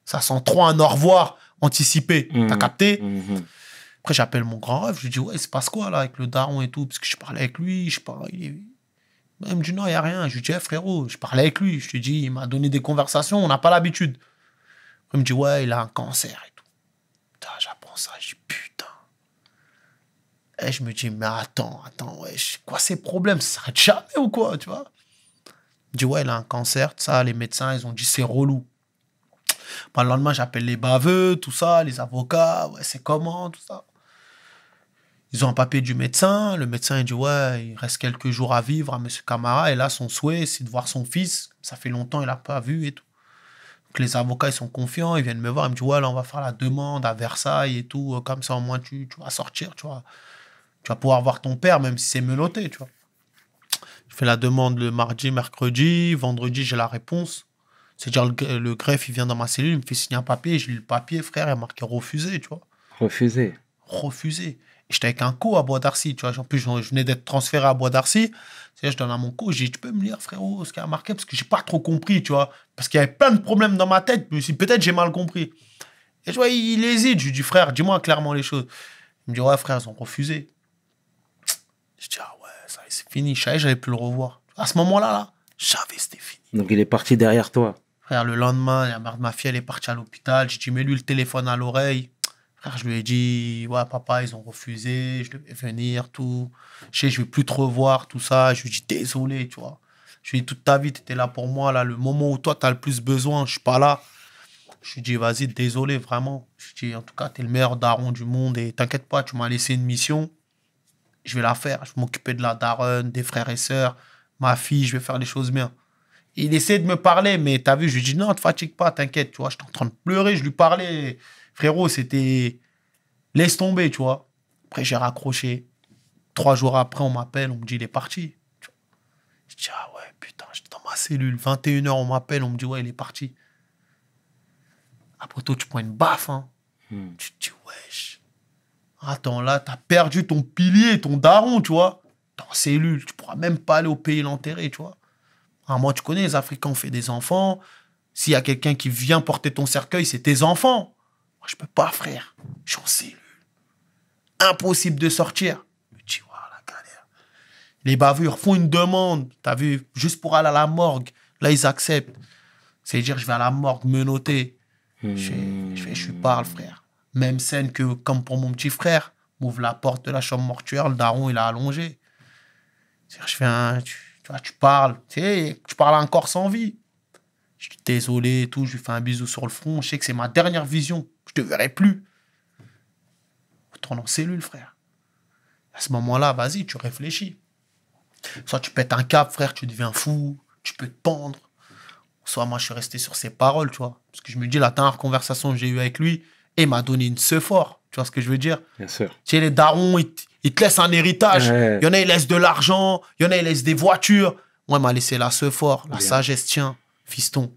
Ça sent trop un au revoir anticipé. T'as capté? Après, j'appelle mon grand ref. Je lui dis, ouais, il se passe quoi, là, avec le daron et tout? Parce que je parlais avec lui. Il me dit, non, il n'y a rien. Je lui dis, hey, frérot, je parlais avec lui. Je lui dis, il m'a donné des conversations. On n'a pas l'habitude. Il me dit, ouais, il a un cancer et tout. Putain, j'apprends ça. Je dis, putain. Et je me dis, mais attends, ouais, quoi ces problèmes? Ça s'arrête jamais ou quoi, tu vois? Il dit, ouais, il a un cancer, tout ça. Les médecins, ils ont dit, c'est relou. Le lendemain, j'appelle les baveux, tout ça, les avocats, ouais, c'est comment, tout ça. Ils ont un papier du médecin. Le médecin, il dit, ouais, il reste quelques jours à vivre à M. Camara. Et là, son souhait, c'est de voir son fils. Ça fait longtemps, il l'a pas vu et tout. Que les avocats, ils sont confiants, ils viennent me voir, ils me disent, ouais, là, on va faire la demande à Versailles et tout, comme ça, au moins, tu vas sortir, tu vas pouvoir voir ton père, même si c'est menotté, tu vois. Je fais la demande le mardi, mercredi, vendredi, j'ai la réponse. C'est-à-dire, le greffe, il vient dans ma cellule, il me fait signer un papier, je lis le papier, frère, il y a marqué refusé, tu vois. Refusé. Refusé. Et j'étais avec un co à Bois d'Arcy, tu vois. En plus, je venais d'être transféré à Bois d'Arcy. C'est-à-dire, je donne à mon co, je dis, tu peux me lire, frérot, ce qu'il y a marqué, parce que j'ai pas trop compris, tu vois. Parce qu'il y avait plein de problèmes dans ma tête, je me suis dit, peut-être j'ai mal compris. Et tu vois, il hésite. Je lui dis, frère, dis-moi clairement les choses. Il me dit, ouais, frère, ils ont refusé. Je dis, ah ouais, ça y est, c'est fini. Je savais, j'allais plus le revoir. À ce moment-là, là, je savais, c'était fini. Donc il est parti derrière toi. Frère, le lendemain, la mère de ma fille, elle est partie à l'hôpital. J'ai dit, mets-lui le téléphone à l'oreille. Frère, je lui ai dit, ouais, papa, ils ont refusé, je devais venir, tout. Je sais, je vais plus te revoir, tout ça. Je lui ai dit, désolé, tu vois. Je lui ai dit, toute ta vie, tu étais là pour moi, là, le moment où toi, tu as le plus besoin, je suis pas là. Je lui ai dit, vas-y, désolé, vraiment. Je lui ai dit, en tout cas, tu es le meilleur daron du monde et t'inquiète pas, tu m'as laissé une mission. Je vais la faire. Je vais m'occuper de la daronne, des frères et sœurs, ma fille, je vais faire les choses bien. Il essaie de me parler, mais t'as vu, je lui ai dit, non, te fatigue pas, t'inquiète, tu vois. J'étais en train de pleurer, je lui parlais. Frérot, c'était... Laisse tomber, tu vois. Après, j'ai raccroché. 3 jours après, on m'appelle, on me dit, il est parti. Je dis, ah ouais, putain, j'étais dans ma cellule. 21h, on m'appelle, on me dit, ouais, il est parti. Après, toi, tu prends une baffe, hein. Tu te dis, wesh. Attends, là, t'as perdu ton pilier, ton daron, tu vois. T'es en cellule, tu pourras même pas aller au pays l'enterrer, tu vois. Ah, moi, tu connais, les Africains ont fait des enfants. S'il y a quelqu'un qui vient porter ton cercueil, c'est tes enfants. Moi, je peux pas, frère. Je suis en cellule. Impossible de sortir. Je me dis, voilà, la galère. Les bavures font une demande, t'as vu, juste pour aller à la morgue. Là, ils acceptent. C'est-à-dire, je vais à la morgue menotté. Je parle, frère. Même scène que, comme pour mon petit frère, m'ouvre la porte de la chambre mortuaire, le daron, il a allongé. C'est-à-dire, je fais un... Tu vois, tu parles. Tu sais, tu parles encore sans vie. Je suis désolé et tout. Je lui fais un bisou sur le front. Je sais que c'est ma dernière vision. Je te verrai plus. Retourne en cellule, frère. À ce moment-là, vas-y, tu réfléchis. Soit tu pètes un câble, frère, tu deviens fou. Tu peux te pendre. Soit moi, je suis resté sur ses paroles, tu vois. Parce que je me dis, la dernière conversation que j'ai eue avec lui, il m'a donné une sephore. Tu vois ce que je veux dire? Bien sûr. Tu sais, les darons, ils te laissent un héritage. Ouais. Il y en a, ils laissent de l'argent. Il y en a, ils laissent des voitures. Moi, il m'a laissé la sephore, la Bien. sagesse. Tiens, fiston.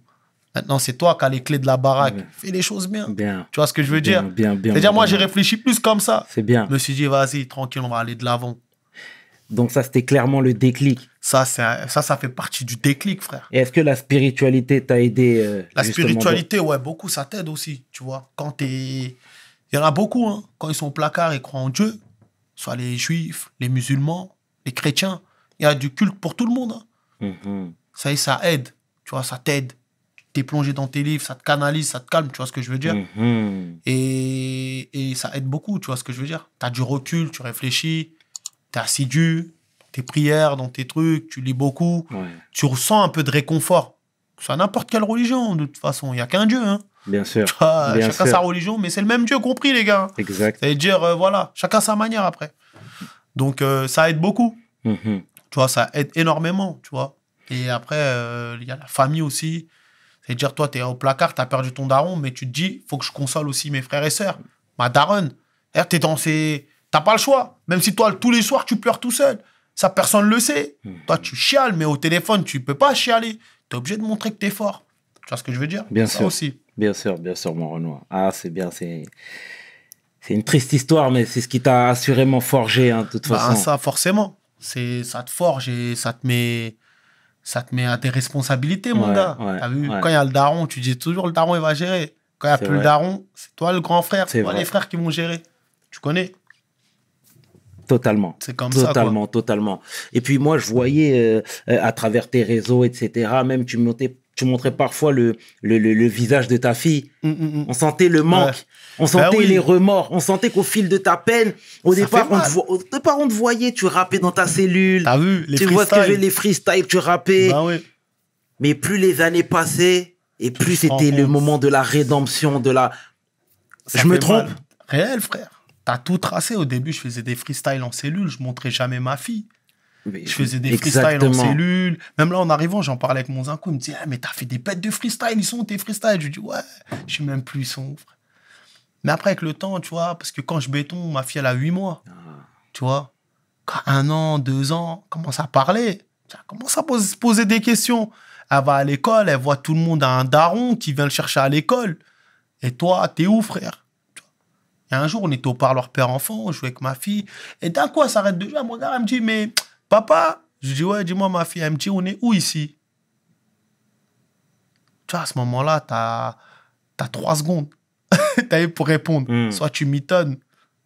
Maintenant, c'est toi qui as les clés de la baraque. Ouais. Fais les choses bien. Bien. Tu vois ce que je veux dire? Bien. C'est-à-dire, moi, j'ai réfléchi plus comme ça. C'est bien. Je me suis dit, vas-y, tranquille, on va aller de l'avant. Donc ça, c'était clairement le déclic. Ça fait partie du déclic, frère. Et est-ce que la spiritualité t'a aidé La justement spiritualité, ouais, beaucoup, ça t'aide aussi, tu vois. Il y en a beaucoup, hein, quand ils sont au placard, ils croient en Dieu, soit les juifs, les musulmans, les chrétiens. Il y a du culte pour tout le monde. Hein. Mhm. Ça aide, tu vois, ça t'aide. Tu es plongé dans tes livres, ça te canalise, ça te calme, tu vois ce que je veux dire. Mhm. Et ça aide beaucoup, tu vois ce que je veux dire. Tu as du recul, tu réfléchis, tu es assidu dans tes prières, dans tes trucs, tu lis beaucoup. Ouais. Tu ressens un peu de réconfort. C'est n'importe quelle religion, de toute façon. Il n'y a qu'un Dieu. Hein. Bien sûr. Tu vois, Bien chacun sûr. sa religion, mais c'est le même Dieu compris, les gars. Exact. Ça veut dire, voilà, chacun sa manière après. Donc, ça aide beaucoup. Mhm. Tu vois, ça aide énormément, tu vois. Et après, il y a la famille aussi. C'est-à-dire, toi, tu es au placard, tu as perdu ton daron, mais tu te dis, il faut que je console aussi mes frères et sœurs. Ma daronne. Tu n'as pas le choix. Même si toi, tous les soirs, tu pleures tout seul. Ça, personne ne le sait. Toi, tu chiales, mais au téléphone, tu ne peux pas chialer. Tu es obligé de montrer que tu es fort. Tu vois ce que je veux dire? Bien Ça sûr. aussi. Bien sûr, mon Renoir. Ah, c'est bien, c'est une triste histoire, mais c'est ce qui t'a assurément forgé, hein, de toute Bah, façon. ça, forcément. Ça te forge et ça te met à tes responsabilités, mon Ouais, gars. ouais, T'as vu, ouais. quand il y a le daron, tu dis toujours le daron, il va gérer. Quand il n'y a C'est plus le vrai. daron, c'est toi le grand frère, C'est c'est toi vrai. les frères qui vont gérer. Tu connais? Totalement. C'est comme ça, Totalement, totalement. Et puis moi, je voyais à travers tes réseaux, etc., même tu montrais parfois le visage de ta fille. On sentait le manque. Ouais. On sentait oui. les remords. On sentait qu'au fil de ta peine, au Ça départ, fait mal. au départ, on te voyait, tu rappais dans ta cellule. T'as vu, les Tu vois ce que je veux freestyles. les freestyles, tu rappais. Bah oui. Mais plus les années passaient, et plus te rends c'était le compte. moment de la rédemption, de la... Ça Je me fait trompe? mal. Réel, frère. T'as tout tracé. Au début, je faisais des freestyles en cellule. Je montrais jamais ma fille. Je faisais des freestyles en cellule. Même là, en arrivant, j'en parlais avec mon zinco. Il me disait, ah, mais t'as fait des bêtes de freestyle. Ils sont où tes freestyles? Je lui dis, ouais, je sais même plus, ils sont où, frère. Mais après, avec le temps, tu vois, parce que quand je béton, ma fille, elle a 8 mois. Tu vois, quand 1 an, 2 ans, commence à parler. Elle commence à se poser des questions. Elle va à l'école, elle voit tout le monde à un daron qui vient le chercher à l'école. Et toi, t'es où, frère? Et un jour, on était au parloir père-enfant, on jouait avec ma fille. Et d'un coup, elle s'arrête de jouer. Elle me regarde, elle me dit, mais papa? Je dis, ouais, dis-moi, ma fille. Elle me dit, on est où ici? Tu vois, à ce moment-là, t'as 3 secondes. T'as eu pour répondre. Soit tu m'étonnes,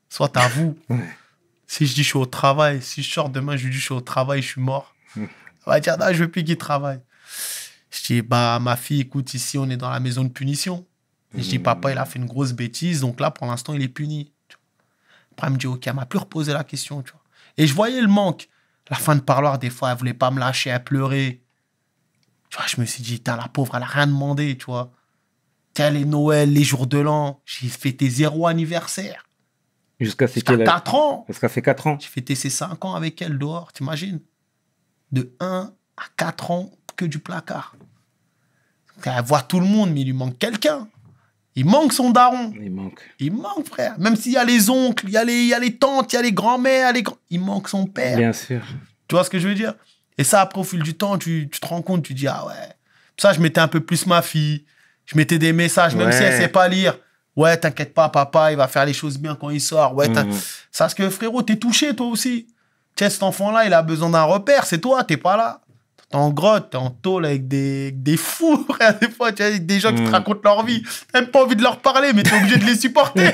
soit t'avoues. Si je dis je suis au travail, si je sors demain, je lui dis je suis au travail, je suis mort. Elle va dire, non, je veux plus qu'il travaille. Je dis, bah, ma fille, écoute, ici, on est dans la maison de punition. Et je dis, papa, il a fait une grosse bêtise, donc là, pour l'instant, il est puni. Après, elle me dit, ok, elle m'a plus reposé la question, tu vois. Et je voyais le manque. La fin de parloir, des fois, elle voulait pas me lâcher, elle pleurait. Tu vois, je me suis dit, la pauvre, elle a rien demandé, tu vois. Tiens, les Noël, les jours de l'an, j'ai fêté 0 anniversaire. Jusqu'à 4 ans. Jusqu'à fait 4 ans. J'ai fêté ses 5 ans avec elle dehors, t'imagines? De 1 à 4 ans, que du placard. Elle voit tout le monde, mais il lui manque quelqu'un. Il manque son daron. Il manque, frère. Même s'il y a les oncles, il y a les tantes, il y a les grands-mères, il manque son père. Bien sûr. Tu vois ce que je veux dire? Et ça, après, au fil du temps, tu te rends compte, tu dis, ah ouais. Pour ça, je mettais un peu plus ma fille. Je mettais des messages, même si elle ne sait pas lire. Ouais, t'inquiète pas, papa, il va faire les choses bien quand il sort. Ouais, ça, parce que frérot, t'es touché, toi aussi. Tiens, cet enfant-là, il a besoin d'un repère. C'est toi, t'es pas là. T'es en grotte, t'es en tôle avec des fous, frère. Des fois, tu vois, avec des gens qui te racontent leur vie. T'as même pas envie de leur parler, mais t'es obligé de les supporter.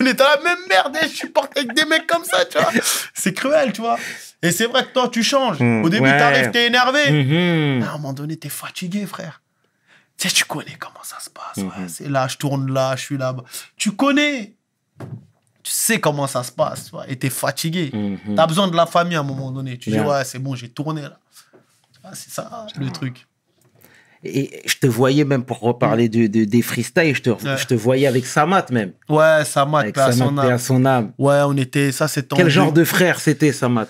On est dans la même merde, je supporte avec des mecs comme ça, tu vois. C'est cruel, tu vois. Et c'est vrai que toi, tu changes. Au début, t'arrives, t'es énervé. À un moment donné, t'es fatigué, frère. Tu sais, tu connais comment ça se passe. Ouais. C'est là, je tourne là, je suis là-bas. Tu connais. Tu sais comment ça se passe. Tu vois, et t'es fatigué. T'as besoin de la famille à un moment donné. Tu dis, ouais, c'est bon, j'ai tourné là. C'est ça, le truc. Et je te voyais même, pour reparler des freestyles, je te voyais avec Samat même. Ouais, Samat, paix à son âme. Ouais, on était... Ça, c'est Quel genre de frère c'était, Samat?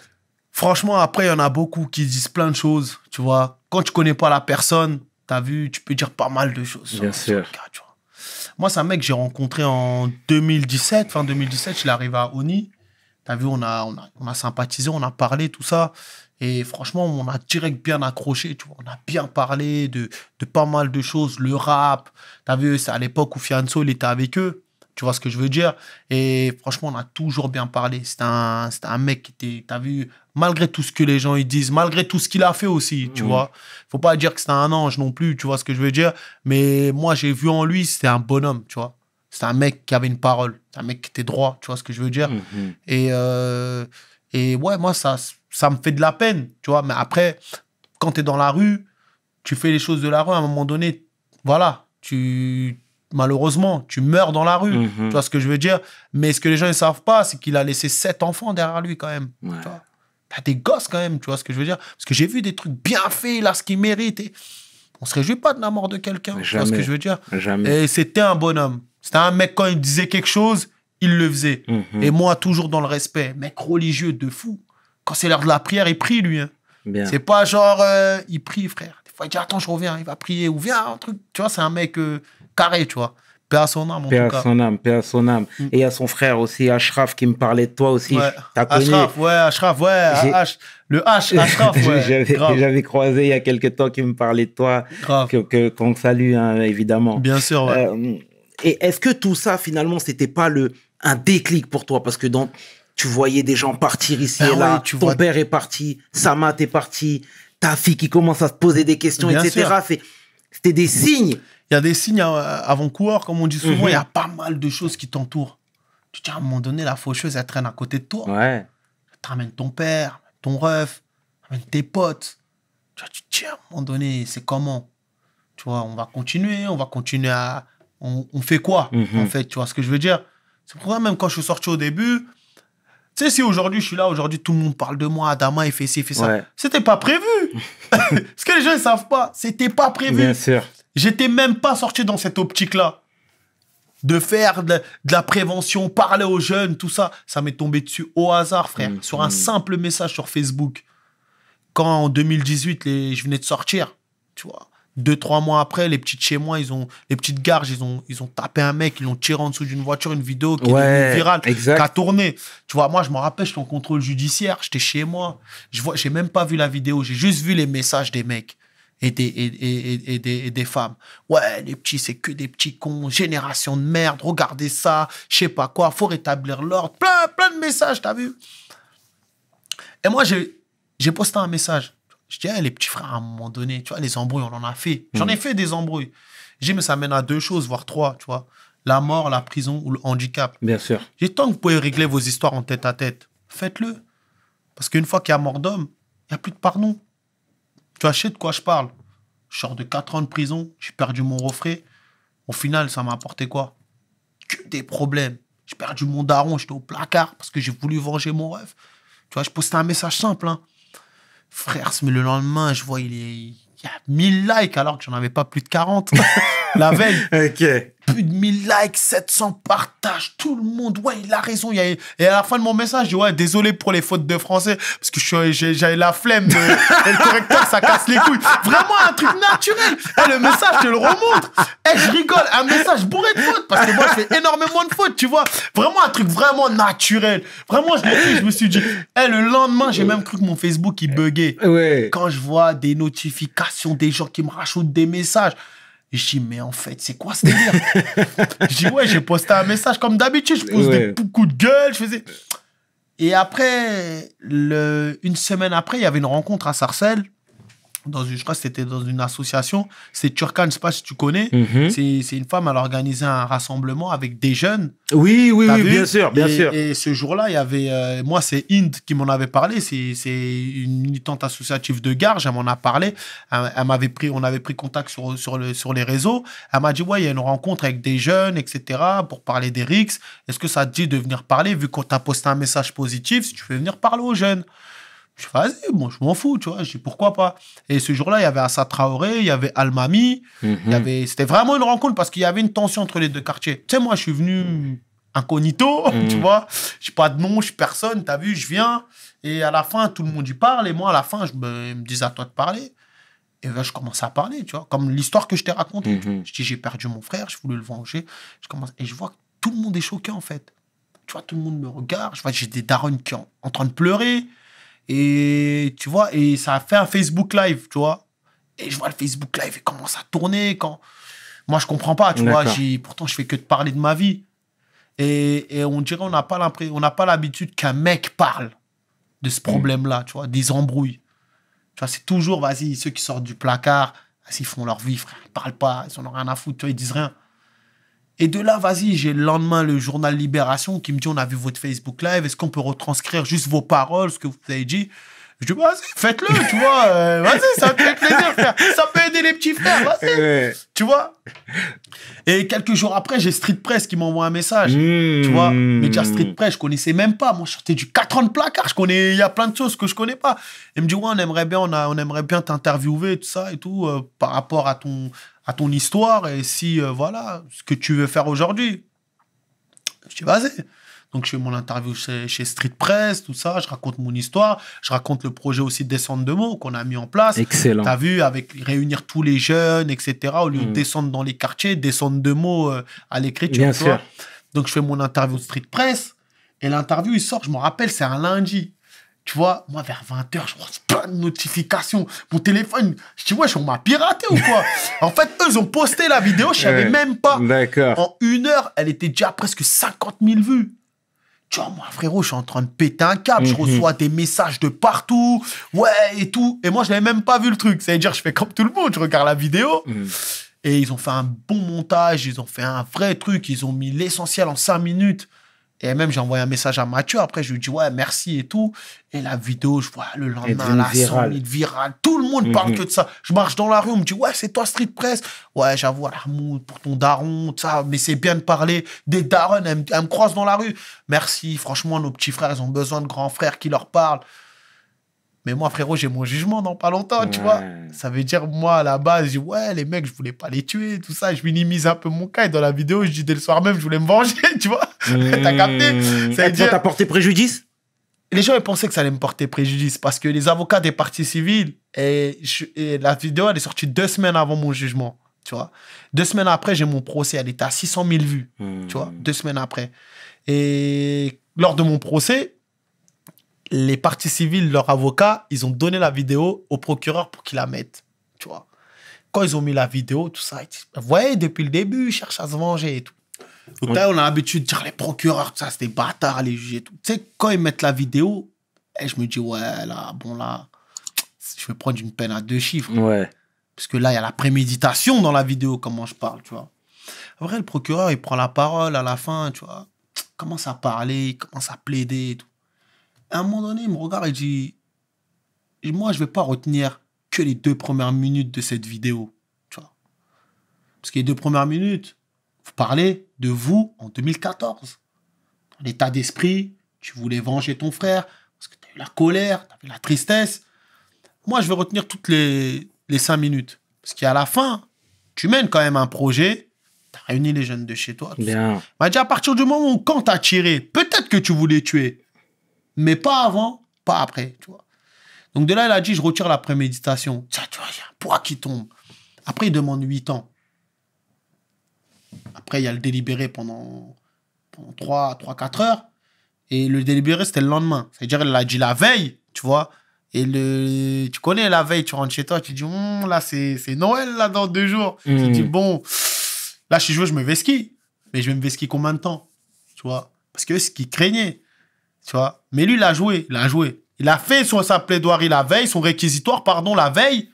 Franchement, après, il y en a beaucoup qui disent plein de choses, tu vois. Quand tu connais pas la personne, t'as vu, tu peux dire pas mal de choses. Bien sûr. Cas, tu vois. Moi, c'est un mec que j'ai rencontré en 2017. Fin 2017, il est arrivé à Oni. T'as vu, on a sympathisé, on a parlé, tout ça. Et franchement, on a direct bien accroché, tu vois. On a bien parlé de pas mal de choses. Le rap, t'as vu, c'est à l'époque où Fianso, il était avec eux. Tu vois ce que je veux dire? Et franchement, on a toujours bien parlé. C'était un mec qui était, t'as vu, malgré tout ce que les gens ils disent, malgré tout ce qu'il a fait aussi, tu vois. Faut pas dire que c'était un ange non plus, tu vois ce que je veux dire? Mais moi, j'ai vu en lui, c'était un bonhomme, tu vois. C'était un mec qui avait une parole. C'est un mec qui était droit, tu vois ce que je veux dire? Et ouais, moi, ça me fait de la peine, tu vois. Mais après, quand tu es dans la rue, tu fais les choses de la rue, à un moment donné, voilà, malheureusement, tu meurs dans la rue. Tu vois ce que je veux dire? Mais ce que les gens ne savent pas, c'est qu'il a laissé 7 enfants derrière lui quand même. Ouais. Tu as des gosses quand même, tu vois ce que je veux dire? Parce que j'ai vu des trucs bien faits, là, ce qu'ils méritent. Et on se réjouit pas de la mort de quelqu'un. Tu vois ce que je veux dire? Jamais. Et c'était un bonhomme. C'était un mec, quand il disait quelque chose, il le faisait. Et moi, toujours dans le respect. Mec religieux de fou. Quand c'est l'heure de la prière, il prie, lui. Hein. C'est pas genre, il prie, frère. Des fois, il dit, attends, je reviens, il va prier. Ou viens, un truc. Tu vois, c'est un mec carré, tu vois. Paix à son âme, en tout cas. Paix à son âme. Et il y a son frère aussi, Ashraf, qui me parlait de toi aussi. Ouais. T'as connu... Ashraf, le H, Ashraf, ouais. J'avais croisé il y a quelques temps qui me parlait de toi. Qu'on salue, hein, évidemment. Bien sûr, ouais. Et est-ce que tout ça, finalement, c'était pas un déclic pour toi? Parce que tu voyais des gens partir ici et là. Ton père est parti, Samat est parti, ta fille qui commence à se poser des questions, bien etc. Sûr. C'était des signes. Il y a des signes avant-coureur, comme on dit souvent. Il y a pas mal de choses qui t'entourent. Tu dis, à un moment donné, la faucheuse, elle traîne à côté de toi. Ouais. Tu te ramènes ton père, ton ref, tes potes. Tu vois, tu te dis, à un moment donné, c'est comment? Tu vois, on va continuer à... On fait quoi, en fait? Tu vois ce que je veux dire? C'est pour ça, même quand je suis sorti au début... Tu sais, si aujourd'hui, je suis là, aujourd'hui, tout le monde parle de moi, Adama, il fait ci, il fait ça. Ouais. C'était pas prévu. Ce que les gens ne savent pas, c'était pas prévu. Bien sûr. J'étais même pas sorti dans cette optique-là. De faire de la prévention, parler aux jeunes, tout ça. Ça m'est tombé dessus au hasard, frère. Sur un simple message sur Facebook. quand en 2018, je venais de sortir, tu vois. 2-3 mois après, les petites chez moi, les petites garges, ils ont tapé un mec, ils l'ont tiré en dessous d'une voiture, une vidéo qui est devenue virale, qui a tourné. Tu vois, moi, je me rappelle, j'étais en contrôle judiciaire, j'étais chez moi. J'ai même pas vu la vidéo, j'ai juste vu les messages des mecs et des femmes. Ouais, les petits, c'est que des petits cons, génération de merde, regardez ça, je sais pas quoi, faut rétablir l'ordre. Plein de messages, t'as vu? Et moi, j'ai posté un message. Je dis, les petits frères, à un moment donné, tu vois, les embrouilles, on en a fait. J'en ai fait des embrouilles. J'ai dit, mais ça mène à 2 choses, voire 3, tu vois. La mort, la prison ou le handicap. Bien sûr. J'ai dit, tant que vous pouvez régler vos histoires en tête à tête, faites-le. Parce qu'une fois qu'il y a mort d'homme, il n'y a plus de pardon. Tu vois, je sais de quoi je parle. Je sors de 4 ans de prison, j'ai perdu mon refrain. Au final, ça m'a apporté quoi? Que des problèmes. J'ai perdu mon daron, j'étais au placard parce que j'ai voulu venger mon rêve. Tu vois, je postais un message simple, hein. Frère, mais le lendemain, je vois, il y a 1000 likes alors que j'en avais pas plus de 40 la veille. Ok. Plus de 1000 likes, 700 partages, tout le monde. Ouais, il a raison. Et à la fin de mon message, je dis, ouais, désolé pour les fautes de français, parce que j'avais la flemme. Et le correcteur, ça casse les couilles. Vraiment un truc naturel. Et le message, je le remontre. Et je rigole. Un message bourré de fautes, parce que moi, je fais énormément de fautes, tu vois. Vraiment un truc vraiment naturel. Vraiment, je me suis dit, le lendemain, j'ai même cru que mon Facebook, il buguait. Ouais. Quand je vois des notifications, des gens qui me rajoutent des messages, je dis, mais en fait, c'est quoi ce délire? Je dis, ouais, j'ai posté un message comme d'habitude. Je pose des coups de gueule. Je faisais... Et après, une semaine après, il y avait une rencontre à Sarcelles. Je crois que c'était dans une association. C'est Turcan, je ne sais pas si tu connais. C'est une femme, elle a organisé un rassemblement avec des jeunes. Oui, bien sûr, bien sûr. Et ce jour-là, il y avait... moi, c'est Inde qui m'en avait parlé. C'est une militante associative de Garges. Elle m'en a parlé. On avait pris contact sur les réseaux. Elle m'a dit, ouais, il y a une rencontre avec des jeunes, etc., pour parler des RICS. Est-ce que ça te dit de venir parler, vu qu'on t'a posté un message positif, si tu veux venir parler aux jeunes? Je dis, vas-y, moi, je m'en fous, tu vois. Je dis, pourquoi pas? Et ce jour-là, il y avait Assa Traoré, il y avait Almami. C'était vraiment une rencontre parce qu'il y avait une tension entre les deux quartiers. Tu sais, moi, je suis venu incognito, tu vois. Je n'ai pas de nom, je suis personne, tu as vu, je viens. Et à la fin, tout le monde y parle. Et moi, à la fin, ils me disent, à toi de parler. Et là, je commence à parler, tu vois. Comme l'histoire que je t'ai racontée. Je dis, j'ai perdu mon frère, je voulais le venger. Et je vois que tout le monde est choqué, en fait. Tu vois, tout le monde me regarde. Je vois, j'ai des darons qui sont en train de pleurer. Et tu vois, et ça a fait un Facebook Live, tu vois. Et je vois le Facebook Live, il commence à tourner. Moi, je comprends pas, tu vois. Pourtant, je fais que de parler de ma vie. Et on dirait, on n'a pas l'habitude qu'un mec parle de ce problème-là, tu vois, des embrouilles. Tu vois, c'est toujours, vas-y, ceux qui sortent du placard, ils font leur vie, frère. Ils parlent pas, ils en ont rien à foutre, tu vois, ils disent rien. Et de là, vas-y, j'ai le lendemain le journal Libération qui me dit, on a vu votre Facebook Live, est-ce qu'on peut retranscrire juste vos paroles, ce que vous avez dit? Je dis, vas-y, faites-le, tu vois, vas-y, ça me fait plaisir, frère. Ça peut aider les petits frères, vas-y, tu vois. Et quelques jours après, j'ai Street Press qui m'envoie un message, tu vois. Mais déjà, Street Press, je connaissais même pas. Moi, je sortais du 4 ans de placard, il y a plein de choses que je connais pas. Il me dit, ouais, on aimerait bien t'interviewer, tout ça et tout, par rapport à ton histoire et si, voilà, ce que tu veux faire aujourd'hui. Je dis, vas-y. Donc, je fais mon interview chez Street Press, tout ça. Je raconte mon histoire. Je raconte le projet aussi Descente de mots qu'on a mis en place. Excellent. T'as vu, avec réunir tous les jeunes, etc. Au lieu de descendre dans les quartiers, descendre de mots à l'écriture. Bien sûr. Donc, je fais mon interview de Street Press. Et l'interview, il sort, je me rappelle, c'est un lundi. Tu vois, moi, vers 20h, je reçois plein de notifications. Mon téléphone, je dis, wesh, on m'a piraté ou quoi? En fait, eux, ils ont posté la vidéo, je savais même pas. D'accord. En 1 heure, elle était déjà à presque 50 000 vues. Tu vois, moi, frérot, je suis en train de péter un câble. Je reçois des messages de partout. Ouais, et tout. Et moi, je n'avais même pas vu le truc. C'est-à-dire, je fais comme tout le monde. Je regarde la vidéo. Et ils ont fait un bon montage. Ils ont fait un vrai truc. Ils ont mis l'essentiel en 5 minutes. Et même, j'ai envoyé un message à Mathieu. Après, je lui dis, ouais, merci et tout. Et la vidéo, je vois le lendemain, elle a 100 000 virales. Tout le monde parle que de ça. Je marche dans la rue, on me dit, ouais, c'est toi, Street Press. Ouais, j'avoue, Armoud, pour ton daron, tout ça. Mais c'est bien de parler des darons. Elle me croise dans la rue. Merci. Franchement, nos petits frères, ils ont besoin de grands frères qui leur parlent. Mais moi, frérot, j'ai mon jugement dans pas longtemps, tu vois. Ça veut dire, moi, à la base, je dis, ouais, les mecs, je voulais pas les tuer, tout ça. Je minimise un peu mon cas. Et dans la vidéo, je dis, dès le soir même, je voulais me venger, tu vois. T'as capté? Ça veut dire... T'as porté préjudice? les gens ils pensaient que ça allait me porter préjudice parce que les avocats des parties civiles, et la vidéo, elle est sortie 2 semaines avant mon jugement. Tu vois, 2 semaines après, j'ai mon procès. Elle était à 600 000 vues. Tu vois, 2 semaines après. Et lors de mon procès, les parties civiles, leurs avocats, ils ont donné la vidéo au procureur pour qu'il la mette. Tu vois, quand ils ont mis la vidéo, tout ça, ils disent, vous voyez, depuis le début, ils cherchent à se venger et tout. Donc là, on a l'habitude de dire les procureurs, tout ça, c'est des bâtards, les juges et tout. Tu sais, quand ils mettent la vidéo, je me dis, ouais, là, bon, là, je vais prendre une peine à 2 chiffres. Ouais. Parce que là, il y a la préméditation dans la vidéo, comment je parle, tu vois. Après, le procureur, il prend la parole à la fin, tu vois. Il commence à parler, il commence à plaider et tout. À un moment donné, il me regarde et dit, moi, je ne vais pas retenir que les 2 premières minutes de cette vidéo, tu vois. Parce que les 2 premières minutes, vous parlez de vous en 2014. Dans l'état d'esprit, tu voulais venger ton frère, parce que tu as eu la colère, tu as eu la tristesse. Moi, je vais retenir toutes les 5 minutes. Parce qu'à la fin, tu mènes quand même un projet, tu as réuni les jeunes de chez toi. Bien. M'a dit, à partir du moment où, quand tu as tiré, peut-être que tu voulais tuer, mais pas avant, pas après, tu vois. Donc de là, il a dit, je retire la préméditation. Tiens, tu vois, il y a un poids qui tombe. Après, il demande 8 ans. Après, il y a le délibéré pendant 3-4 heures. Et le délibéré, c'était le lendemain. C'est-à-dire, il a dit la veille, tu vois. Et tu connais la veille, tu rentres chez toi, tu dis, là, c'est Noël, là, dans 2 jours. Tu dis, bon, là, si je veux, je me vesquille. Mais je vais me vesquiller combien de temps? Tu vois? Parce que c'est ce qu'il craignait. Tu vois? Mais lui, il a joué. Il a fait sa plaidoirie la veille, son réquisitoire, pardon, la veille.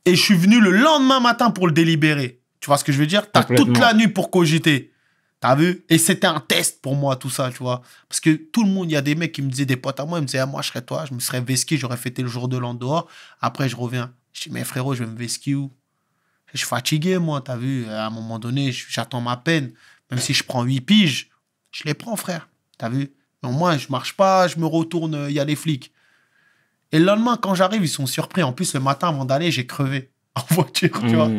Et je suis venu le lendemain matin pour le délibérer. Tu vois ce que je veux dire? T'as toute la nuit pour cogiter. T'as vu? Et c'était un test pour moi, tout ça, tu vois. Parce que tout le monde, il y a des mecs qui me disaient, des potes à moi, ils me disaient, moi, je serais toi, je me serais vesqué, j'aurais fêté le jour de l'an dehors. Après, je reviens. Je dis, mais frérot, je vais me vesquer où? Je suis fatigué, moi, t'as vu? À un moment donné, j'attends ma peine. Même si je prends 8 piges, je les prends, frère. T'as vu? Donc moi, je marche pas, je me retourne, il y a les flics. Et le lendemain, quand j'arrive, ils sont surpris. En plus, le matin, avant d'aller, j'ai crevé en voiture, tu vois.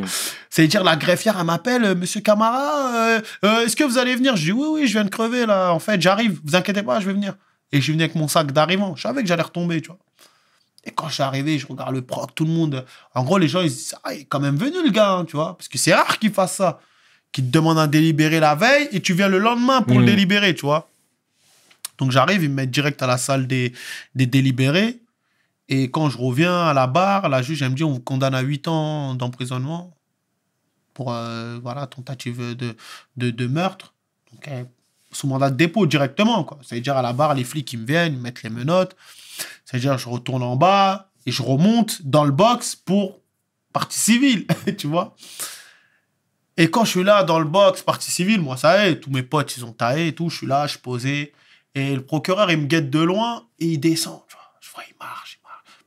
C'est-à-dire, la greffière, elle m'appelle, Monsieur Camara, est-ce que vous allez venir? Je dis, oui, je viens de crever, là. En fait, j'arrive, vous inquiétez pas, je vais venir. Et je suis venu avec mon sac d'arrivant. Je savais que j'allais retomber, tu vois. Et quand je suis arrivé, je regarde le proc, tout le monde. En gros, les gens, ils se disent, il est quand même venu, le gars, hein, tu vois. Parce que c'est rare qu'il fasse ça. Qu'il te demande un délibéré la veille et tu viens le lendemain pour le délibérer, tu vois. Donc, j'arrive, ils me mettent direct à la salle des délibérés. Et quand je reviens à la barre, la juge, elle me dit, on vous condamne à 8 ans d'emprisonnement pour tentative de meurtre. Donc, sous mandat de dépôt directement, quoi. C'est-à-dire, à la barre, les flics, ils me viennent, ils me mettent les menottes. C'est-à-dire, je retourne en bas et je remonte dans le box pour partie civile, tu vois. Et quand je suis là, dans le box, partie civile, moi, ça y est, tous mes potes, ils ont taillé et tout. Je suis là, je suis posé. Et le procureur, il me guette de loin et il descend, tu vois. Je vois, il marche.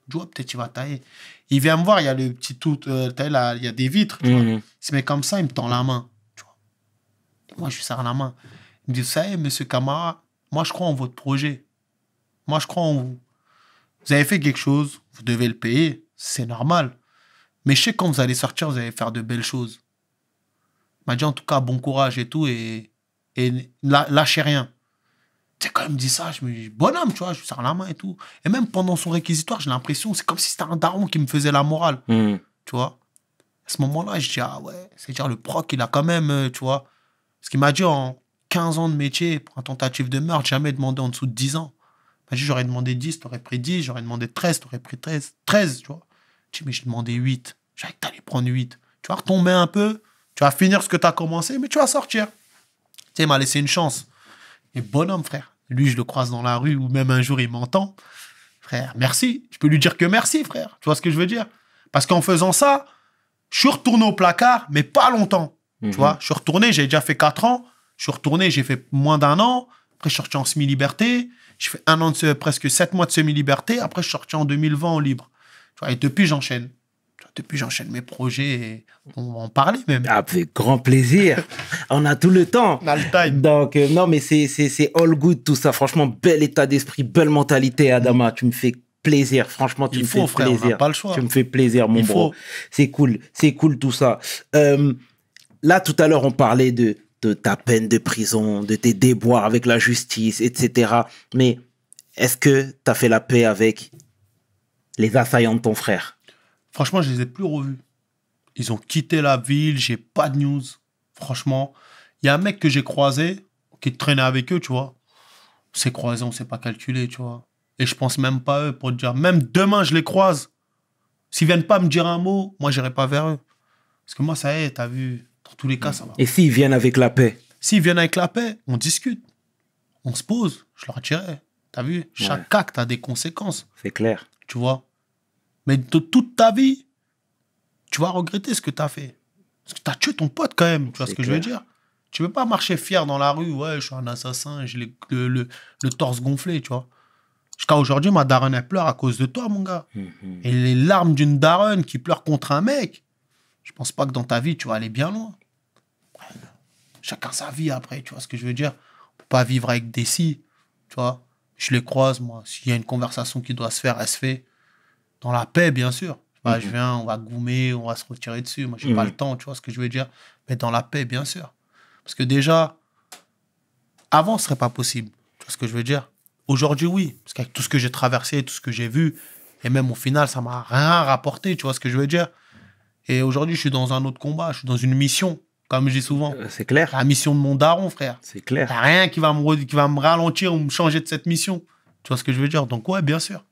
Je vois, peut-être il va tailler. Il vient me voir, il y a le petit tout, là, il y a des vitres, tu vois. Il se met comme ça, il me tend la main, tu vois. Et moi, je lui serre la main. Il me dit, ça y est, monsieur Camara, moi, je crois en votre projet. Moi, je crois en vous. Vous avez fait quelque chose, vous devez le payer, c'est normal. Mais je sais que quand vous allez sortir, vous allez faire de belles choses. Il m'a dit, en tout cas, bon courage et tout, et lâchez rien. Tu sais, quand il me dit ça, je me dis, bonhomme, tu vois, je lui serre la main et tout. Et même pendant son réquisitoire, j'ai l'impression, c'est comme si c'était un daron qui me faisait la morale. Tu vois. À ce moment-là, je dis, ah ouais, c'est-à-dire le proc, il a quand même, tu vois. Parce qu'il m'a dit, en 15 ans de métier, pour une tentative de meurtre, jamais demandé en dessous de 10 ans. Il m'a dit, j'aurais demandé 10, t'aurais pris 10, j'aurais demandé 13, t'aurais pris 13, tu vois. Je dis, mais j'ai demandé 8. J'ai dit, t'allais prendre 8. Tu vas retomber un peu, tu vas finir ce que t'as commencé, mais tu vas sortir. Tu sais, il m'a laissé une chance. Et bonhomme, frère. Lui, je le croise dans la rue ou même un jour, il m'entend. Frère, merci. Je peux lui dire que merci, frère. Tu vois ce que je veux dire? Parce qu'en faisant ça, je suis retourné au placard, mais pas longtemps. Tu vois, je suis retourné, j'ai déjà fait 4 ans. Je suis retourné, j'ai fait moins d'1 an. Après, je suis sorti en semi-liberté. J'ai fait 1 an presque 7 mois de semi-liberté. Après, je suis sorti en 2020 en libre. Tu vois, et depuis, j'enchaîne. Depuis, j'enchaîne mes projets et on va en parler même. Avec grand plaisir. On a tout le temps. On a le time. Donc, non, mais c'est all good tout ça. Franchement, bel état d'esprit, belle mentalité, Adama. Tu me fais plaisir. Franchement, tu me fais frère, plaisir. On n'a pas le choix. Tu me fais plaisir, mon bro. C'est cool tout ça. Là, tout à l'heure, on parlait de ta peine de prison, de tes déboires avec la justice, etc. Mais est-ce que tu as fait la paix avec les assaillants de ton frère? Franchement, je les ai plus revus. Ils ont quitté la ville, j'ai pas de news. Franchement, il y a un mec que j'ai croisé, qui traînait avec eux, tu vois. On s'est croisés, on s'est pas calculé, tu vois. Et je pense même pas à eux pour te dire. Même demain, je les croise. S'ils viennent pas me dire un mot, moi, j'irai pas vers eux. Parce que moi, ça y est, t'as vu, dans tous les cas, ça va. Et s'ils viennent avec la paix? S'ils viennent avec la paix, on discute. On se pose, je leur dirai. T'as vu, chaque acte a des conséquences. C'est clair. Tu vois. Mais de toute ta vie, tu vas regretter ce que tu as fait. Parce que tu as tué ton pote quand même. Tu vois ce que je veux dire? Tu ne peux pas marcher fier dans la rue. Ouais, je suis un assassin, j'ai le torse gonflé, tu vois. Jusqu'à aujourd'hui, ma daronne, elle pleure à cause de toi, mon gars. Et les larmes d'une daronne qui pleure contre un mec, je pense pas que dans ta vie, tu vas aller bien loin. Chacun sa vie après, tu vois ce que je veux dire? On peut pas vivre avec des si, tu vois. Je les croise, moi. S'il y a une conversation qui doit se faire, elle se fait. Dans la paix, bien sûr. Je viens, on va goumer, on va se retirer dessus. Moi, j'ai pas le temps, tu vois ce que je veux dire. Mais dans la paix, bien sûr. Parce que déjà, avant, ce serait pas possible. Tu vois ce que je veux dire? Aujourd'hui, oui. Parce qu'avec tout ce que j'ai traversé, tout ce que j'ai vu, et même au final, ça m'a rien rapporté, tu vois ce que je veux dire? Et aujourd'hui, je suis dans un autre combat. Je suis dans une mission, comme je dis souvent. C'est clair. La mission de mon daron, frère. C'est clair. Il n'y a rien qui va me ralentir ou me changer de cette mission. Tu vois ce que je veux dire? Donc, ouais, bien sûr.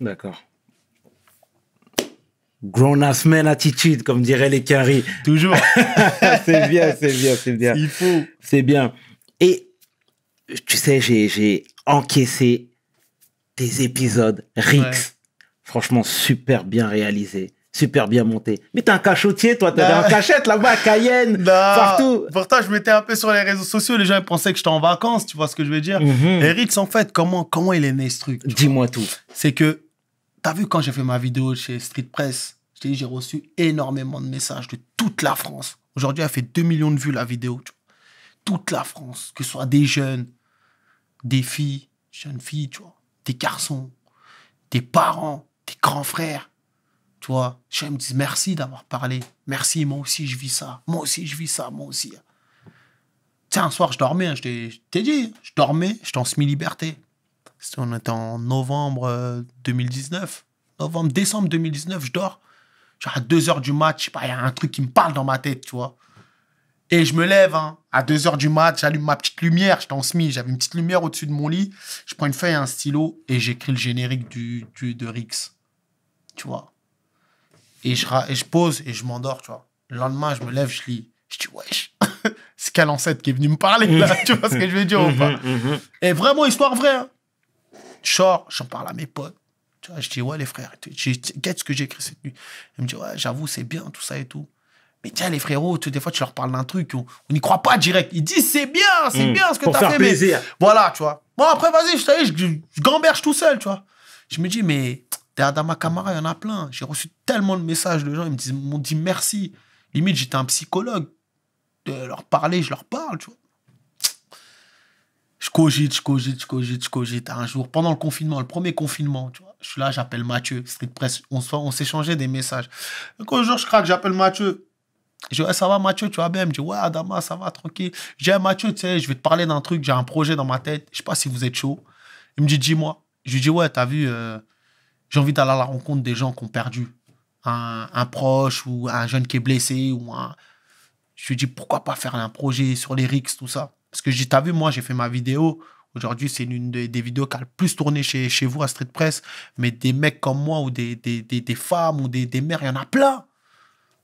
D'accord. Grown-ass man attitude, comme diraient les Quinry. Toujours. C'est bien, c'est bien, c'est bien. Il faut. C'est bien. Et tu sais, j'ai encaissé tes épisodes Rix. Ouais. Franchement, super bien réalisé, super bien monté. Mais t'es un cachotier, toi. T'es en cachette là-bas à Cayenne, partout. Pourtant, je m'étais un peu sur les réseaux sociaux. Les gens ils pensaient que j'étais en vacances, tu vois ce que je veux dire? Et Rix, en fait, comment il est né ce truc? Dis-moi tout. C'est que, t'as vu quand j'ai fait ma vidéo chez Street Press, je t'ai dit, j'ai reçu énormément de messages de toute la France. Aujourd'hui, elle fait 2 millions de vues, la vidéo. Tu vois. Toute la France, que ce soit des jeunes, des filles, jeunes filles, tu vois, des garçons, des parents, des grands frères. Tu vois, ils me disent merci d'avoir parlé. Merci, moi aussi, je vis ça. Moi aussi, je vis ça. Moi aussi. Tiens, un soir, je dormais. Hein, je t'ai dit, je dormais, j'étais en semi-liberté. On était en novembre 2019. Décembre 2019, je dors. Genre à 2h du mat, je sais pas, il y a un truc qui me parle dans ma tête, tu vois. Et je me lève, hein, à 2h du mat, j'allume ma petite lumière, j'étais en semi, j'avais une petite lumière au-dessus de mon lit. Je prends une feuille et un stylo et j'écris le générique de Rix. Tu vois. Et je pose et je m'endors, tu vois. Le lendemain, je me lève, je lis. Je dis, wesh, c'est quel ancêtre qui est venu me parler, là. Tu vois ce que je veux dire ou pas? Et vraiment, histoire vraie, hein. J'en parle à mes potes. Tu vois, je dis, ouais, les frères, qu'est-ce que j'ai écrit cette nuit? Ils me disent, ouais, j'avoue, c'est bien, tout ça et tout. Mais tiens, les frérots, des fois, tu leur parles d'un truc, on n'y croit pas direct. Ils disent, c'est bien ce que tu as fait. Plaisir. Mais voilà, tu vois. Bon, après, vas-y, je gamberge tout seul, tu vois. Je me dis, mais dans ma caméra, il y en a plein. J'ai reçu tellement de messages de gens, ils m'ont dit merci. Limite, j'étais un psychologue. De leur parler, je leur parle, tu vois. Je cogite. Un jour, pendant le confinement, le premier confinement, tu vois, je suis là, j'appelle Mathieu, Street Press. On s'échangeait des messages. Donc, un jour, je craque, j'appelle Mathieu. Je dis, ouais, ça va, Mathieu, tu vas bien? Il me dit, ouais, Adama, ça va, tranquille. Je dis, hey, Mathieu, tu sais, je vais te parler d'un truc, j'ai un projet dans ma tête. Je sais pas si vous êtes chaud. Il me dit, dis-moi. Je lui dis, ouais, t'as vu, j'ai envie d'aller à la rencontre des gens qui ont perdu un proche ou un jeune qui est blessé. Je lui dis, pourquoi pas faire un projet sur les Rix, tout ça. Parce que je dis, t'as vu, moi, j'ai fait ma vidéo. Aujourd'hui, c'est une des vidéos qui a le plus tourné chez vous à Street Press. Mais des mecs comme moi ou des femmes ou des mères, il y en a plein.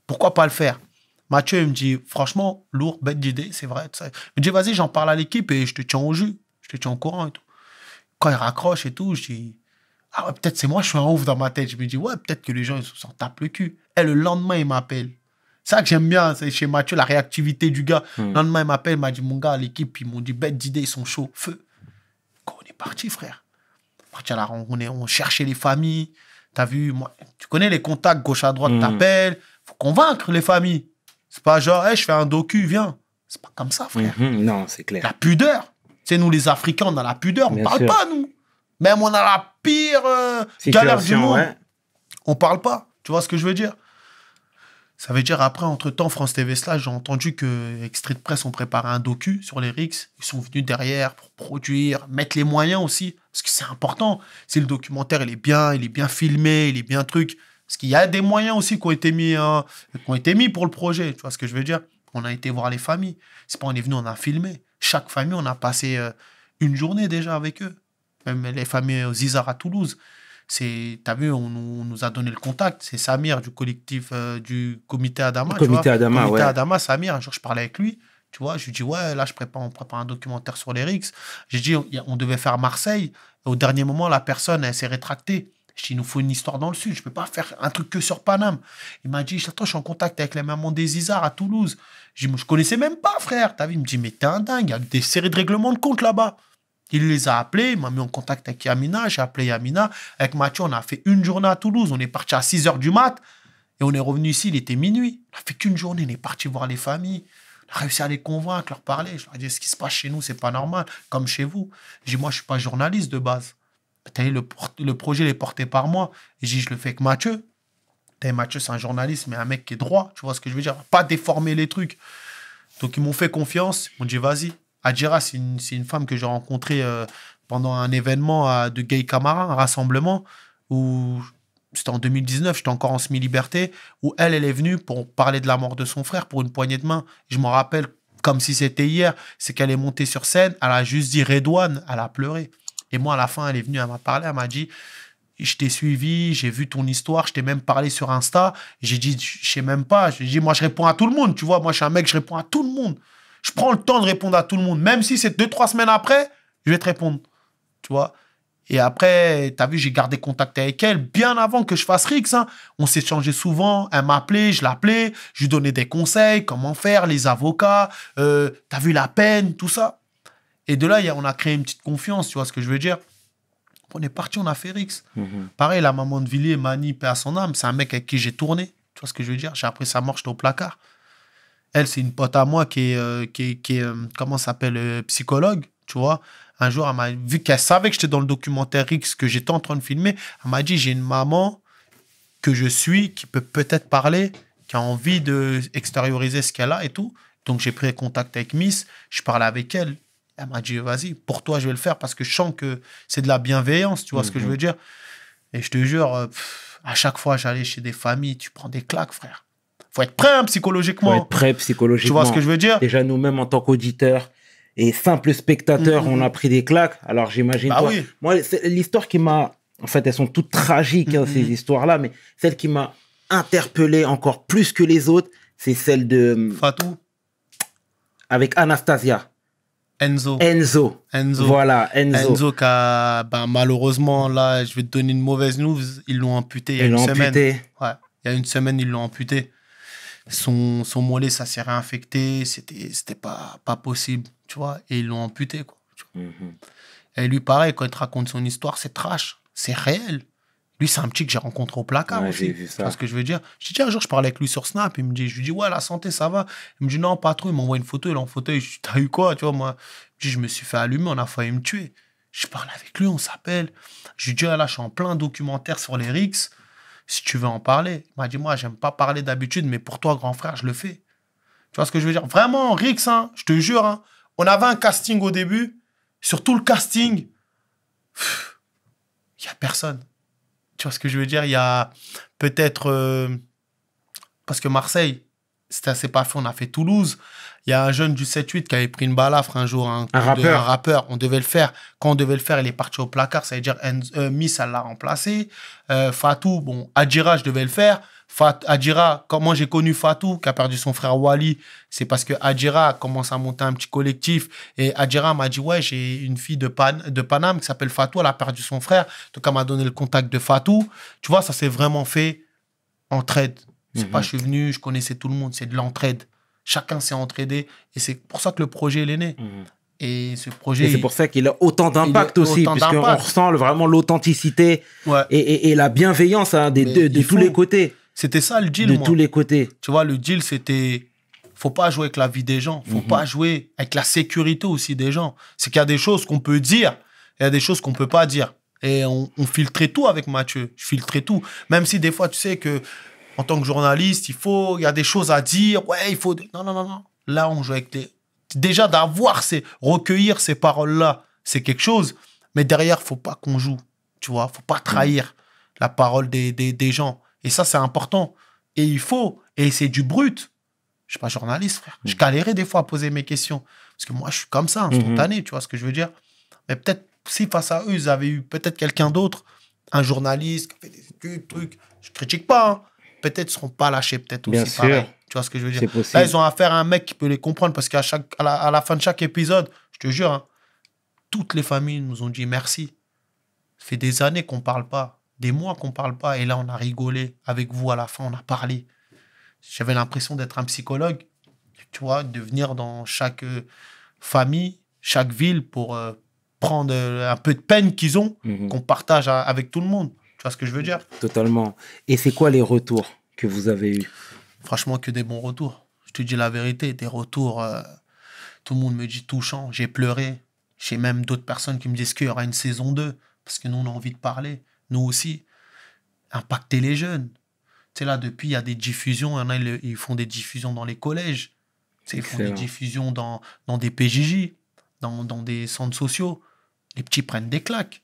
Pourquoi pas le faire? Mathieu, il me dit, franchement, lourd, bête d'idée, c'est vrai. Il me dit, vas-y, j'en parle à l'équipe et je te tiens au jus. Je te tiens au courant et tout. Quand il raccroche et tout, je dis, ah ouais, peut-être c'est moi, je suis un ouf dans ma tête. Je me dis, ouais, peut-être que les gens, ils s'en tapent le cul. Et le lendemain, il m'appelle. C'est ça que j'aime bien, c'est chez Mathieu, la réactivité du gars. Le lendemain, il m'appelle, il m'a dit, mon gars, l'équipe, ils m'ont dit, bête d'idée, ils sont chauds, feu. Quand on est parti, frère. On cherchait les familles. T'as vu, moi, tu connais les contacts gauche à droite, t'appelles. Faut convaincre les familles. C'est pas genre, hey, je fais un docu, viens. C'est pas comme ça, frère. Non, c'est clair. La pudeur. Tu sais, nous, les Africains, on a la pudeur. On parle pas, nous. Même on a la pire galère du monde. Ouais. On parle pas. Tu vois ce que je veux dire? Ça veut dire, après, entre-temps, France TV Slash, j'ai entendu qu'avec Street Press, on préparait un docu sur les Rix. Ils sont venus derrière pour produire, mettre les moyens aussi. Parce que c'est important. Si le documentaire, il est bien filmé, il est bien truc. Parce qu'il y a des moyens aussi qui ont été mis pour le projet. Tu vois ce que je veux dire? On a été voir les familles. C'est pas on est venu, on a filmé. Chaque famille, on a passé une journée déjà avec eux. Même les familles aux Zizar à Toulouse. T'as vu, on nous a donné le contact. C'est Samir du collectif du comité Adama. Comité Adama, comité ouais. Adama, Samir, un jour, je parlais avec lui. Tu vois, je lui dis, ouais, là, on prépare un documentaire sur les Rix. J'ai dit, on devait faire Marseille. Au dernier moment, la personne, elle s'est rétractée. Je dis, il nous faut une histoire dans le Sud. Je ne peux pas faire un truc que sur Paname. Il m'a dit, attends, je suis en contact avec les mamans des Zizar à Toulouse. Je dis, moi, je ne connaissais même pas, frère. T'as vu? Il me dit, mais t'es un dingue. Il y a des séries de règlements de compte là-bas. Il les a appelés, il m'a mis en contact avec Yamina, j'ai appelé Yamina. Avec Mathieu, on a fait une journée à Toulouse. On est parti à 6 h du mat et on est revenu ici, il était minuit. On a fait qu'une journée, on est parti voir les familles. On a réussi à les convaincre, leur parler. Je leur ai dit, ce qui se passe chez nous, c'est pas normal, comme chez vous. Je dis, moi, je suis pas journaliste de base. Le projet est porté par moi. Et je dis, je le fais avec Mathieu. Mathieu, c'est un journaliste, mais un mec qui est droit. Tu vois ce que je veux dire? Pas déformer les trucs. Donc, ils m'ont fait confiance. Ils m'ont dit, vas-y. Adjira, c'est une femme que j'ai rencontrée pendant un événement de Gay Camara, un rassemblement, où c'était en 2019, j'étais encore en semi-liberté, où elle est venue pour parler de la mort de son frère pour une poignée de main. Je m'en rappelle comme si c'était hier. C'est qu'elle est montée sur scène, elle a juste dit Redouane, elle a pleuré. Et moi, à la fin, elle est venue, elle m'a parlé, elle m'a dit, je t'ai suivi, j'ai vu ton histoire, je t'ai même parlé sur Insta. J'ai dit, je sais même pas. J'ai dit, moi, je réponds à tout le monde, tu vois. Moi, je suis un mec, je réponds à tout le monde. Je prends le temps de répondre à tout le monde. Même si c'est 2-3 semaines après, je vais te répondre. Tu vois? Et après, tu as vu, j'ai gardé contact avec elle bien avant que je fasse Rix. Hein. On s'échangeait souvent. Elle m'appelait, je l'appelais. Je lui donnais des conseils, comment faire, les avocats. Tu as vu la peine, tout ça. Et de là, on a créé une petite confiance. Tu vois ce que je veux dire? On est parti, on a fait Rix. Pareil, la maman de Villiers, Mani, paix à son âme, c'est un mec avec qui j'ai tourné. Tu vois ce que je veux dire? J'ai appris sa mort, j'étais au placard. Elle, c'est une pote à moi qui est comment ça s'appelle, psychologue, tu vois. Un jour, elle m'a vu qu'elle savait que j'étais dans le documentaire X, que j'étais en train de filmer. Elle m'a dit, j'ai une maman que je suis, qui peut peut-être parler, qui a envie d'extérioriser ce qu'elle a et tout. Donc, j'ai pris contact avec Miss. Je parlais avec elle. Elle m'a dit, vas-y, pour toi, je vais le faire parce que je sens que c'est de la bienveillance, tu vois ce que je veux dire. Et je te jure, à chaque fois, j'allais chez des familles, tu prends des claques, frère. Faut être prêt psychologiquement. Faut être prêt psychologiquement. Tu vois ce que je veux dire? Déjà, nous-mêmes, en tant qu'auditeurs et simples spectateurs, on a pris des claques. Alors, j'imagine... Bah oui. Moi, l'histoire qui m'a... En fait, elles sont toutes tragiques, hein, ces histoires-là, mais celle qui m'a interpellé encore plus que les autres, c'est celle de... Fatou. Avec Anastasia. Enzo. Voilà, Enzo. Enzo qui a... malheureusement, là, je vais te donner une mauvaise news. Ils l'ont amputé il y a une semaine. Ouais. Il y a une semaine, ils l'ont amputé. Son mollet, ça s'est réinfecté. C'était pas possible, tu vois. Et ils l'ont amputé, quoi. Et lui, pareil, quand il te raconte son histoire, c'est trash. C'est réel. Lui, c'est un petit que j'ai rencontré au placard aussi. J'ai vu ça. Tu vois ce que je veux dire? Je dis, tiens, un jour, je parlais avec lui sur Snap. Je lui dis, ouais, la santé, ça va. Il me dit, non, pas trop. Il m'envoie une photo. Il est en fauteuil. Je dis, t'as eu quoi? Tu vois, moi, je me suis fait allumer. On a failli me tuer. Je parle avec lui, on s'appelle. Je lui dis, là, je suis en plein documentaire sur les Rix. Si tu veux en parler. Il m'a dit, moi, j'aime pas parler d'habitude, mais pour toi, grand frère, je le fais. Tu vois ce que je veux dire? Vraiment, Rix, hein, je te jure, hein, on avait un casting au début. Sur tout le casting, il n'y a personne. Tu vois ce que je veux dire? Il y a peut-être... parce que Marseille, c'est pas fait, on a fait Toulouse. Il y a un jeune du 7-8 qui avait pris une balafre un jour. Un rappeur. On devait le faire. Quand on devait le faire, il est parti au placard. Ça veut dire Miss, elle l'a remplacé. Fatou, bon, Adjira, je devais le faire. Adjira, comment j'ai connu Fatou, qui a perdu son frère Wally, c'est parce que Adjira commence à monter un petit collectif. Et Adjira m'a dit, ouais, j'ai une fille de Paname qui s'appelle Fatou, elle a perdu son frère. Donc, elle m'a donné le contact de Fatou. Tu vois, ça s'est vraiment fait entraide. C'est pas, je suis venu, je connaissais tout le monde. C'est de l'entraide. Chacun s'est entraidé. Et c'est pour ça que le projet, il est né. Et ce projet... Et c'est pour ça qu'il a autant d'impact aussi, puisqu'on ressent vraiment l'authenticité et la bienveillance, hein, de tous les côtés. C'était ça le deal, tous les côtés. Tu vois, le deal, c'était... Faut pas jouer avec la vie des gens. Faut pas jouer avec la sécurité aussi des gens. C'est qu'il y a des choses qu'on peut dire, et il y a des choses qu'on peut pas dire. Et on filtrait tout avec Mathieu. Je filtrais tout. Même si des fois, tu sais que en tant que journaliste, il y a des choses à dire. Ouais, il faut... Non, non, non, non. Là, on joue avec les... Déjà, recueillir ces paroles-là, c'est quelque chose. Mais derrière, faut pas qu'on joue. Tu vois, faut pas trahir la parole des gens. Et ça, c'est important. Et il faut. Et c'est du brut. Je suis pas journaliste, frère. Je galérais des fois à poser mes questions. Parce que moi, je suis comme ça, instantané, tu vois ce que je veux dire. Mais peut-être, si face à eux, ils avaient eu peut-être quelqu'un d'autre, un journaliste qui a fait des études, trucs, je critique pas, hein. Peut-être ils seront pas lâchés, peut-être Bien aussi sûr. pareil. Tu vois ce que je veux dire. C'est possible. Là, ils ont affaire à un mec qui peut les comprendre parce qu'à à la fin de chaque épisode, je te jure, hein, toutes les familles nous ont dit merci. Ça fait des années qu'on parle pas, des mois qu'on parle pas, et là, on a rigolé avec vous à la fin, on a parlé. J'avais l'impression d'être un psychologue, tu vois, de venir dans chaque famille, chaque ville pour prendre un peu de peine qu'ils ont, qu'on partage avec tout le monde. Tu vois ce que je veux dire? Totalement. Et c'est quoi les retours que vous avez eus? Franchement, que des bons retours. Je te dis la vérité, des retours, tout le monde me dit touchant, j'ai pleuré. J'ai même d'autres personnes qui me disent qu'il y aura une saison 2, parce que nous, on a envie de parler. Nous aussi. Impacter les jeunes. Tu sais, là, depuis, il y a des diffusions. Il y en a, ils font des diffusions dans les collèges. Tu sais, ils font des diffusions dans des PJJ, dans des centres sociaux. Les petits prennent des claques.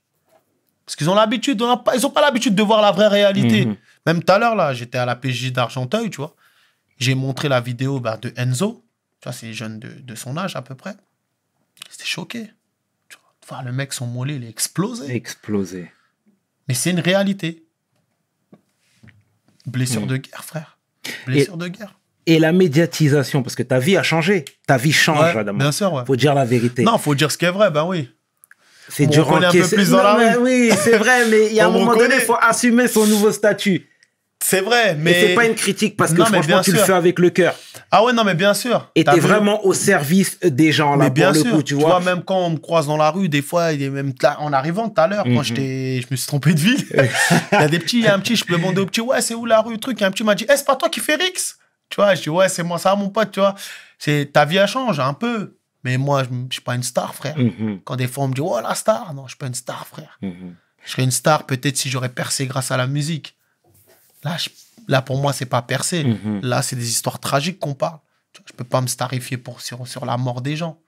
Parce qu'ils ont l'habitude, ils n'ont pas l'habitude de voir la vraie réalité. Même tout à l'heure, là, j'étais à la PJJ d'Argenteuil, tu vois. J'ai montré la vidéo de Enzo. Tu vois, c'est les jeunes de son âge, à peu près. C'était choqué. Tu vois, de voir le mec, son mollet, il est explosé. Explosé. Mais c'est une réalité. Blessure de guerre, frère. Blessure de guerre. Et la médiatisation, parce que ta vie a changé. Ta vie change, Ouais, Adama. bien sûr, ouais. Faut dire la vérité. Non, faut dire ce qui est vrai, ben oui. C'est On dur reconnaît un peu plus dans la rue. Oui, c'est vrai, mais il y a un On me moment donné, reconnaît. il faut assumer son nouveau statut. C'est vrai, Mais mais... c'est pas une critique, parce que Non, mais franchement, bien tu le sûr. fais avec le cœur. Ah ouais, non, mais bien sûr. Et T'as t'es vu? vraiment au service des gens, là, Mais bien pour sûr. le coup, tu vois. Même quand on me croise dans la rue, des fois, il est même là, en arrivant tout à l'heure, quand je me suis trompé de ville, il y a un petit, je peux demander au petit, ouais, c'est où la rue, truc. Il y a un petit qui m'a dit, c'est pas toi qui fais Rix? Tu vois, je dis, ouais, c'est moi, ça, mon pote, tu vois. Ta vie, elle change un peu. Mais moi, je suis pas une star, frère. Quand des fois, on me dit, oh, la star. Non, je suis pas une star, frère. Je serais une star peut-être si j'aurais percé grâce à la musique. Là, pour moi, c'est pas percé. Là, c'est des histoires tragiques qu'on parle. Je peux pas me starifier sur la mort des gens.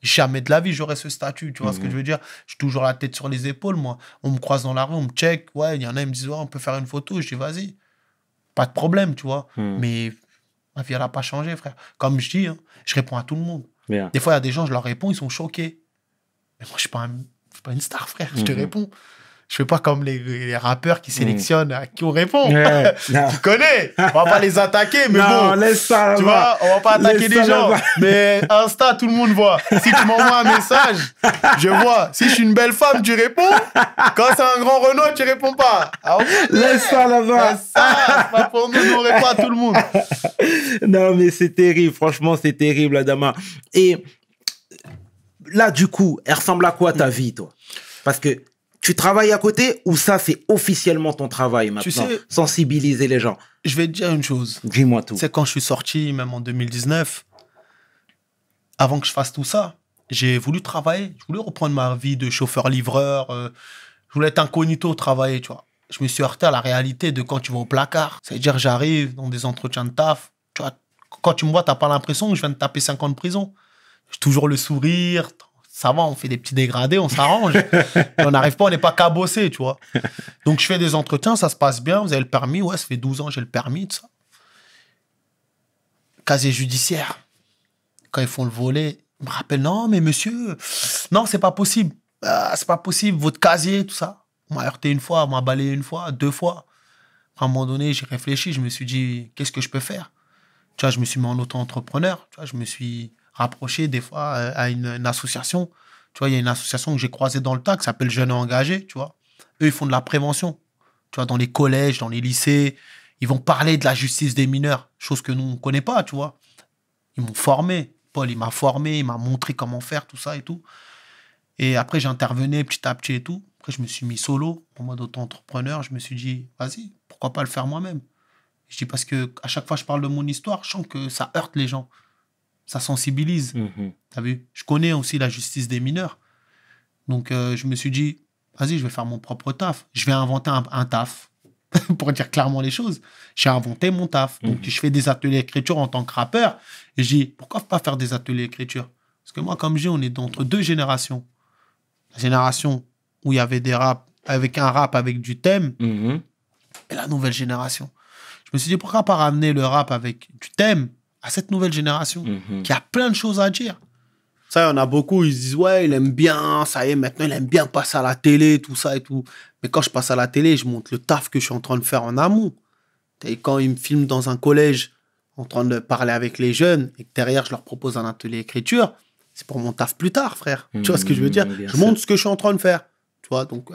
Jamais de la vie, j'aurais ce statut. Tu vois ce que je veux dire? J'ai toujours la tête sur les épaules, moi. On me croise dans la rue, on me check. Ouais, il y en a, ils me disent, ouais, on peut faire une photo. Je dis, vas-y. Pas de problème, tu vois. Mais ma vie, elle n'a pas changé, frère. Comme je dis, hein, je réponds à tout le monde. Bien. Des fois, il y a des gens, je leur réponds, ils sont choqués. Mais moi, je suis pas une star, frère. Je te réponds. Je fais pas comme les rappeurs qui sélectionnent à qui on répond. Ouais, non. Tu connais. On va pas les attaquer, mais Non, bon. laisse ça là-bas. Tu vois, on va pas attaquer Laisse les ça gens. là-bas. Mais Insta, tout le monde voit. Si tu m'envoies un message, je vois. Si je suis une belle femme, tu réponds. Quand c'est un grand Renault, tu réponds pas. Ah, ok. Laisse ça là-bas. Ça, c'est pas pour nous, on répond à tout le monde. Non, mais c'est terrible. Franchement, c'est terrible, Adama. Et là, du coup, elle ressemble à quoi ta vie, toi? Parce que tu travailles à côté ou ça, c'est officiellement ton travail maintenant? Tu sais- Sensibiliser les gens. Je vais te dire une chose. Dis-moi tout. C'est quand je suis sorti, même en 2019, avant que je fasse tout ça, j'ai voulu travailler. Je voulais reprendre ma vie de chauffeur-livreur. Je voulais être incognito, travailler, tu vois. Je me suis heurté à la réalité de quand tu vas au placard. C'est-à-dire, j'arrive dans des entretiens de taf. Tu vois, quand tu me vois, t'as pas l'impression que je viens de taper 5 ans de prison. J'ai toujours le sourire. Ça va, on fait des petits dégradés, on s'arrange. On n'arrive pas, on n'est pas cabossé, tu vois. Donc, je fais des entretiens, ça se passe bien. Vous avez le permis? Ouais, ça fait 12 ans, j'ai le permis, tout ça. Casier judiciaire. Quand ils font le volet, ils me rappellent, non, mais monsieur, non, c'est pas possible. C'est pas possible, votre casier, tout ça. On m'a heurté une fois, on m'a balayé une fois, 2 fois. À un moment donné, j'ai réfléchi, je me suis dit, qu'est-ce que je peux faire? Tu vois, je me suis mis en auto-entrepreneur. Tu vois, je me suis rapproché des fois à une association. Tu vois, il y a une association que j'ai croisée dans le tas qui s'appelle Jeunes et Engagés, tu vois. Eux, ils font de la prévention. Tu vois, dans les collèges, dans les lycées, ils vont parler de la justice des mineurs, chose que nous, on ne connaît pas, tu vois. Ils m'ont formé. Paul, il m'a formé, il m'a montré comment faire, tout ça et tout. Et après, j'intervenais petit à petit et tout. Après, je me suis mis solo, en mode auto-entrepreneur. Je me suis dit, vas-y, pourquoi pas le faire moi-même? Je dis parce que à chaque fois que je parle de mon histoire, je sens que ça heurte les gens. Ça sensibilise. T'as vu? Je connais aussi la justice des mineurs. Donc, je me suis dit, vas-y, je vais faire mon propre taf. Je vais inventer un taf pour dire clairement les choses. J'ai inventé mon taf. Donc, je fais des ateliers d'écriture en tant que rappeur. Et je dis, pourquoi pas faire des ateliers d'écriture? Parce que moi, comme je dis, on est entre deux générations. La génération où il y avait des raps avec un rap avec du thème et la nouvelle génération. Je me suis dit, pourquoi pas ramener le rap avec du thème à cette nouvelle génération qui a plein de choses à dire. Ça, il y en a beaucoup, ils se disent, ouais, il aime bien, ça y est, maintenant, il aime bien passer à la télé, tout ça et tout. Mais quand je passe à la télé, je montre le taf que je suis en train de faire en amont. Et quand ils me filment dans un collège, en train de parler avec les jeunes, et que derrière, je leur propose un atelier d'écriture, c'est pour mon taf plus tard, frère. Tu vois ce que je veux dire? Je montre ce que je suis en train de faire. Tu vois, donc...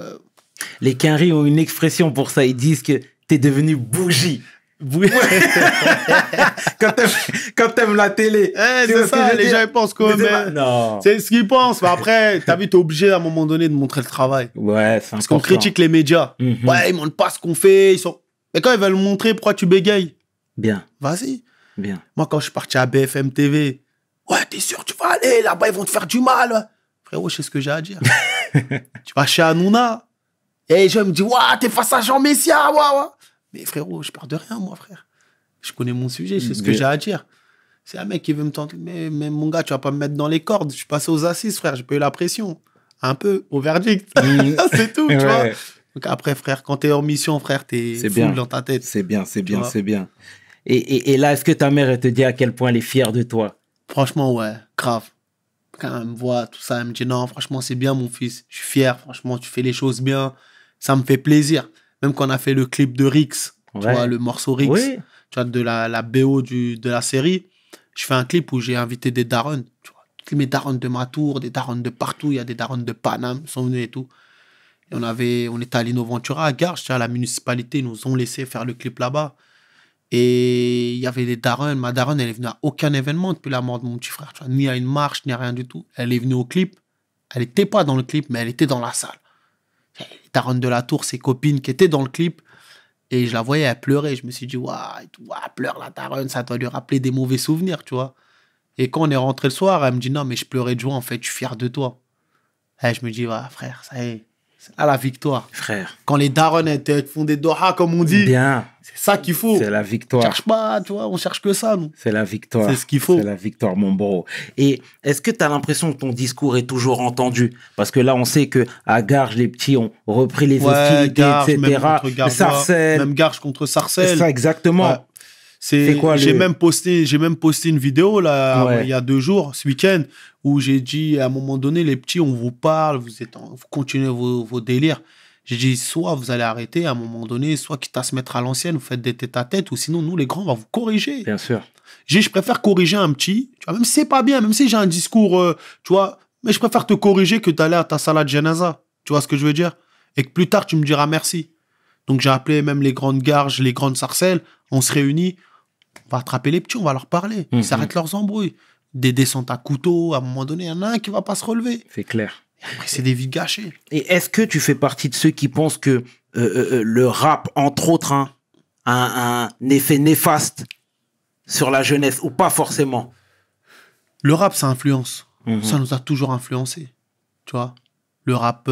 Les Quinri ont une expression pour ça. Ils disent que t'es devenu bougie. Quand t'aimes la télé. C'est ça, les gens ils pensent quand même. Non. C'est ce qu'ils pensent. Mais après, t'as vu, t'es obligé à un moment donné de montrer le travail. Ouais, c'est parce qu'on critique les médias. Ouais, ils montrent pas ce qu'on fait. Ils sont... Mais quand ils veulent montrer, pourquoi tu bégayes? Bien. Vas-y. Bien. Moi, quand je suis parti à BFM TV, ouais, t'es sûr, tu vas aller là-bas, ils vont te faire du mal. Frérot, je sais ce que j'ai à dire. Tu vas chez Hanouna. Et je me dis, ouais, t'es face à Jean Messia, ouais. Mais frérot, je pars de rien, moi, frère. Je connais mon sujet, je sais ce que j'ai à dire. C'est un mec qui veut me tenter. Mais mon gars, tu vas pas me mettre dans les cordes. Je suis passé aux assises, frère. J'ai pas eu la pression. Un peu, au verdict. C'est tout, tu vois. Donc après, frère, quand t'es en mission, frère, t'es full dans ta tête. C'est bien. Et là, est-ce que ta mère, elle te dit à quel point elle est fière de toi? Franchement, ouais, grave. Quand elle me voit, tout ça, elle me dit non, franchement, c'est bien, mon fils. Je suis fier, franchement, tu fais les choses bien. Ça me fait plaisir. Même quand on a fait le clip de Rix, tu vois, le morceau Rix, tu vois, de la BO de la série, je fais un clip où j'ai invité des darons, tu vois. Toutes mes darons de ma tour, des darons de partout, il y a des darons de Paname, ils sont venus et tout. Et on était à l'Innoventura, à Garges, tu vois, la municipalité, ils nous ont laissé faire le clip là-bas. Et il y avait des darons, ma daronne, elle est venue à aucun événement depuis la mort de mon petit frère, tu vois, ni à une marche, ni à rien du tout. Elle est venue au clip, elle n'était pas dans le clip, mais elle était dans la salle. Les darons de la tour, ses copines qui étaient dans le clip, et je la voyais, elle pleurait. Je me suis dit, waouh, pleure la daronne, ça doit lui rappeler des mauvais souvenirs, tu vois. Et quand on est rentré le soir, elle me dit, non, mais je pleurais de joie, en fait, je suis fier de toi. Et je me dis, ouais, frère, ça y est, c'est là la victoire. Frère. Quand les darons font des doha, comme on dit, bien. C'est ça qu'il faut. C'est la victoire. On cherche pas, tu vois, on cherche que ça, nous. C'est la victoire. C'est ce qu'il faut. C'est la victoire, mon bro. Et est-ce que tu as l'impression que ton discours est toujours entendu? Parce que là, on sait que à Garges, les petits ont repris les hostilités, Garges, etc. Sarcelles. Même Garges contre Sarcelles. Ça, exactement. Ouais. C'est quoi j'ai même posté une vidéo là, il y a 2 jours, ce week-end, où j'ai dit à un moment donné, les petits, on vous parle, vous continuez vos délires. J'ai dit, soit vous allez arrêter à un moment donné, soit quitte à se mettre à l'ancienne, vous faites des tête-à-tête, ou sinon, nous, les grands, on va vous corriger. Bien sûr. Je préfère corriger un petit, tu vois, même si c'est pas bien, même si j'ai un discours, tu vois, mais je préfère te corriger que d'aller à ta salade janaza. Tu vois ce que je veux dire? Et que plus tard, tu me diras merci. Donc, j'ai appelé même les grandes Garges, les grandes Sarcelles, on se réunit, on va attraper les petits, on va leur parler. Ils s'arrêtent leurs embrouilles. Des descentes à couteau, à un moment donné, il y en a un qui va pas se relever. C'est clair. Après, c'est des vies gâchées. Et est-ce que tu fais partie de ceux qui pensent que le rap, entre autres, a un effet néfaste sur la jeunesse, ou pas forcément? Le rap, ça influence. Ça nous a toujours influencé. Tu vois? Le rap,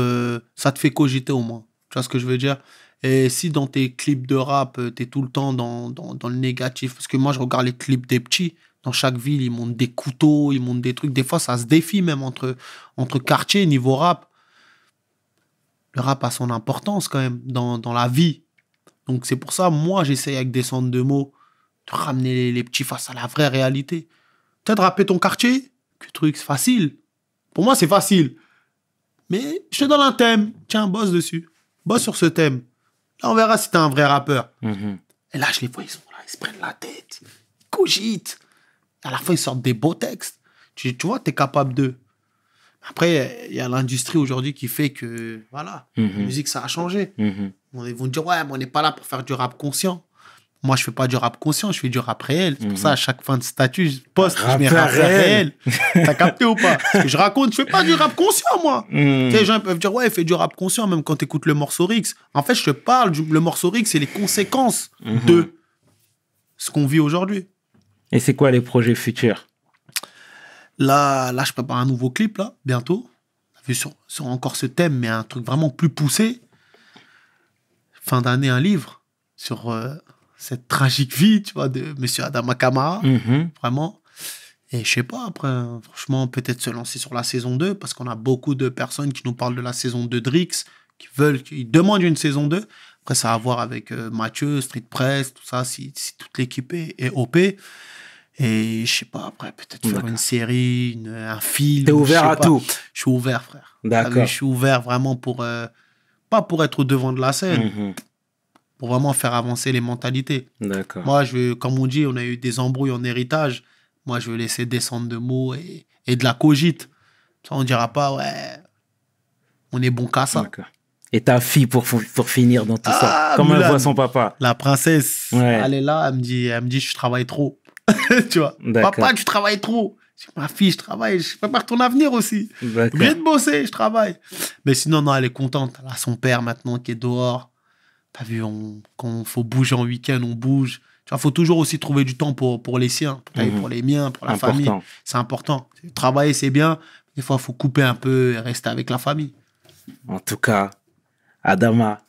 ça te fait cogiter au moins. Tu vois ce que je veux dire? Et si dans tes clips de rap, t'es tout le temps dans le négatif, parce que moi, je regarde les clips des petits, dans chaque ville, ils montent des couteaux, ils montent des trucs. Des fois, ça se défie même entre quartiers, niveau rap. Le rap a son importance quand même dans la vie. Donc, c'est pour ça, moi, j'essaye avec des centres de mots de ramener les petits face à la vraie réalité. Peut-être rapper ton quartier, que truc, c'est facile. Pour moi, c'est facile. Mais je te donne un thème. Tiens, bosse dessus. Bosse sur ce thème. Là, on verra si t'es un vrai rappeur. Et là, je les vois, ils sont là, ils se prennent la tête. Ils cogitent. À la fin, ils sortent des beaux textes. Tu vois, t'es capable d'eux. Après, il y a l'industrie aujourd'hui qui fait que, voilà, la musique, ça a changé. Ils vont dire, ouais, mais on n'est pas là pour faire du rap conscient. Moi, je fais pas du rap conscient, je fais du rap réel. C'est pour ça, à chaque fin de statut, je poste, je mets rap réel. T'as capté ou pas? Parce que je raconte, je fais pas du rap conscient, moi. Tu sais, les gens peuvent dire, ouais, il fait du rap conscient, même quand t'écoutes le morceau Rix. En fait, je te parle, le morceau Rix, c'est les conséquences de ce qu'on vit aujourd'hui. Et c'est quoi les projets futurs? Là, je prépare un nouveau clip, là, bientôt. Vu sur encore ce thème, mais un truc vraiment plus poussé. Fin d'année, un livre. sur cette tragique vie, tu vois, de monsieur Adama Kamara, vraiment. Et je sais pas, après, franchement, peut-être se lancer sur la saison 2, parce qu'on a beaucoup de personnes qui nous parlent de la saison 2 de Drix, qui demandent une saison 2. Après, ça a à voir avec Mathieu, Street Press, tout ça, si toute l'équipe est OP. Et je sais pas, après, peut-être faire une série, un film. T'es ouvert à tout? Je suis ouvert, frère. D'accord. Je suis ouvert vraiment pour... pas pour être au devant de la scène, pour vraiment faire avancer les mentalités. D'accord. Moi, comme on dit, on a eu des embrouilles en héritage. Moi, je veux laisser descendre de mots et de la cogite. Ça, on dira pas, ouais, on est bon qu'à ça. D'accord. Et ta fille, pour finir dans tout ça, comment elle voit son papa? La princesse, Ouais. elle est là, elle me dit, je travaille trop. Tu vois, papa, tu travailles trop. Je dis, ma fille, je travaille, je prépare ton avenir aussi. Obligé de bosser, je travaille. Mais sinon, non, elle est contente. Elle a son père maintenant qui est dehors. T'as vu, quand il faut bouger en week-end, on bouge. Il faut toujours aussi trouver du temps pour les siens, pour les miens, pour la famille. C'est important. Travailler, c'est bien. Des fois, il faut couper un peu et rester avec la famille. En tout cas, Adama,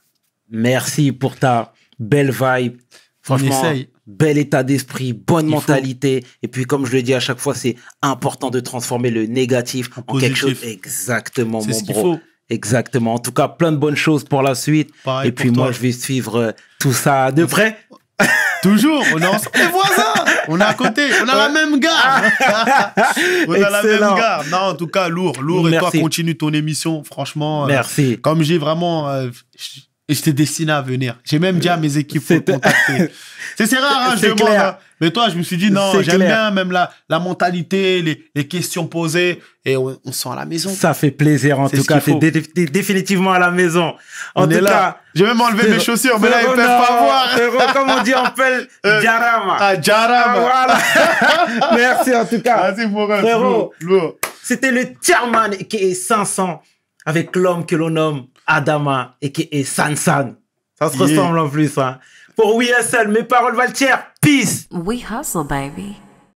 merci pour ta belle vibe. Franchement, bel état d'esprit, bonne mentalité. Et puis, comme je le dis à chaque fois, c'est important de transformer le négatif en quelque chose. Exactement, mon bro. Exactement. En tout cas, plein de bonnes choses pour la suite. Pareil. Et puis, moi, je vais suivre tout ça de près. Toujours, on est ensemble. Les voisins, on est à côté, on a la même gare. On a la même gare. Non, en tout cas, lourd. Merci. Et toi, continue ton émission, franchement. Merci. Comme j'ai vraiment... j'étais destiné à venir. J'ai même dit à mes équipes pour contacter. C'est rare, hein, je demande. Hein. Mais toi, je me suis dit, non, j'aime bien même la mentalité, les questions posées. Et on sent à la maison. Ça fait plaisir, en tout cas. T'es définitivement à la maison. On est là. J'ai même enlevé mes chaussures, mais là, ils ne peuvent pas voir. Comme on dit en Pel, Jarama. Ah, Jarama. Voilà. Merci, en tout cas. Vas-y, mon rêve. Frérot, c'était le Chairman qui est 500 avec l'homme que l'on nomme Adama et qui est Sansan. Ça se ressemble en plus, hein. Pour WSL, mes paroles valent cher. Peace. We hustle, baby.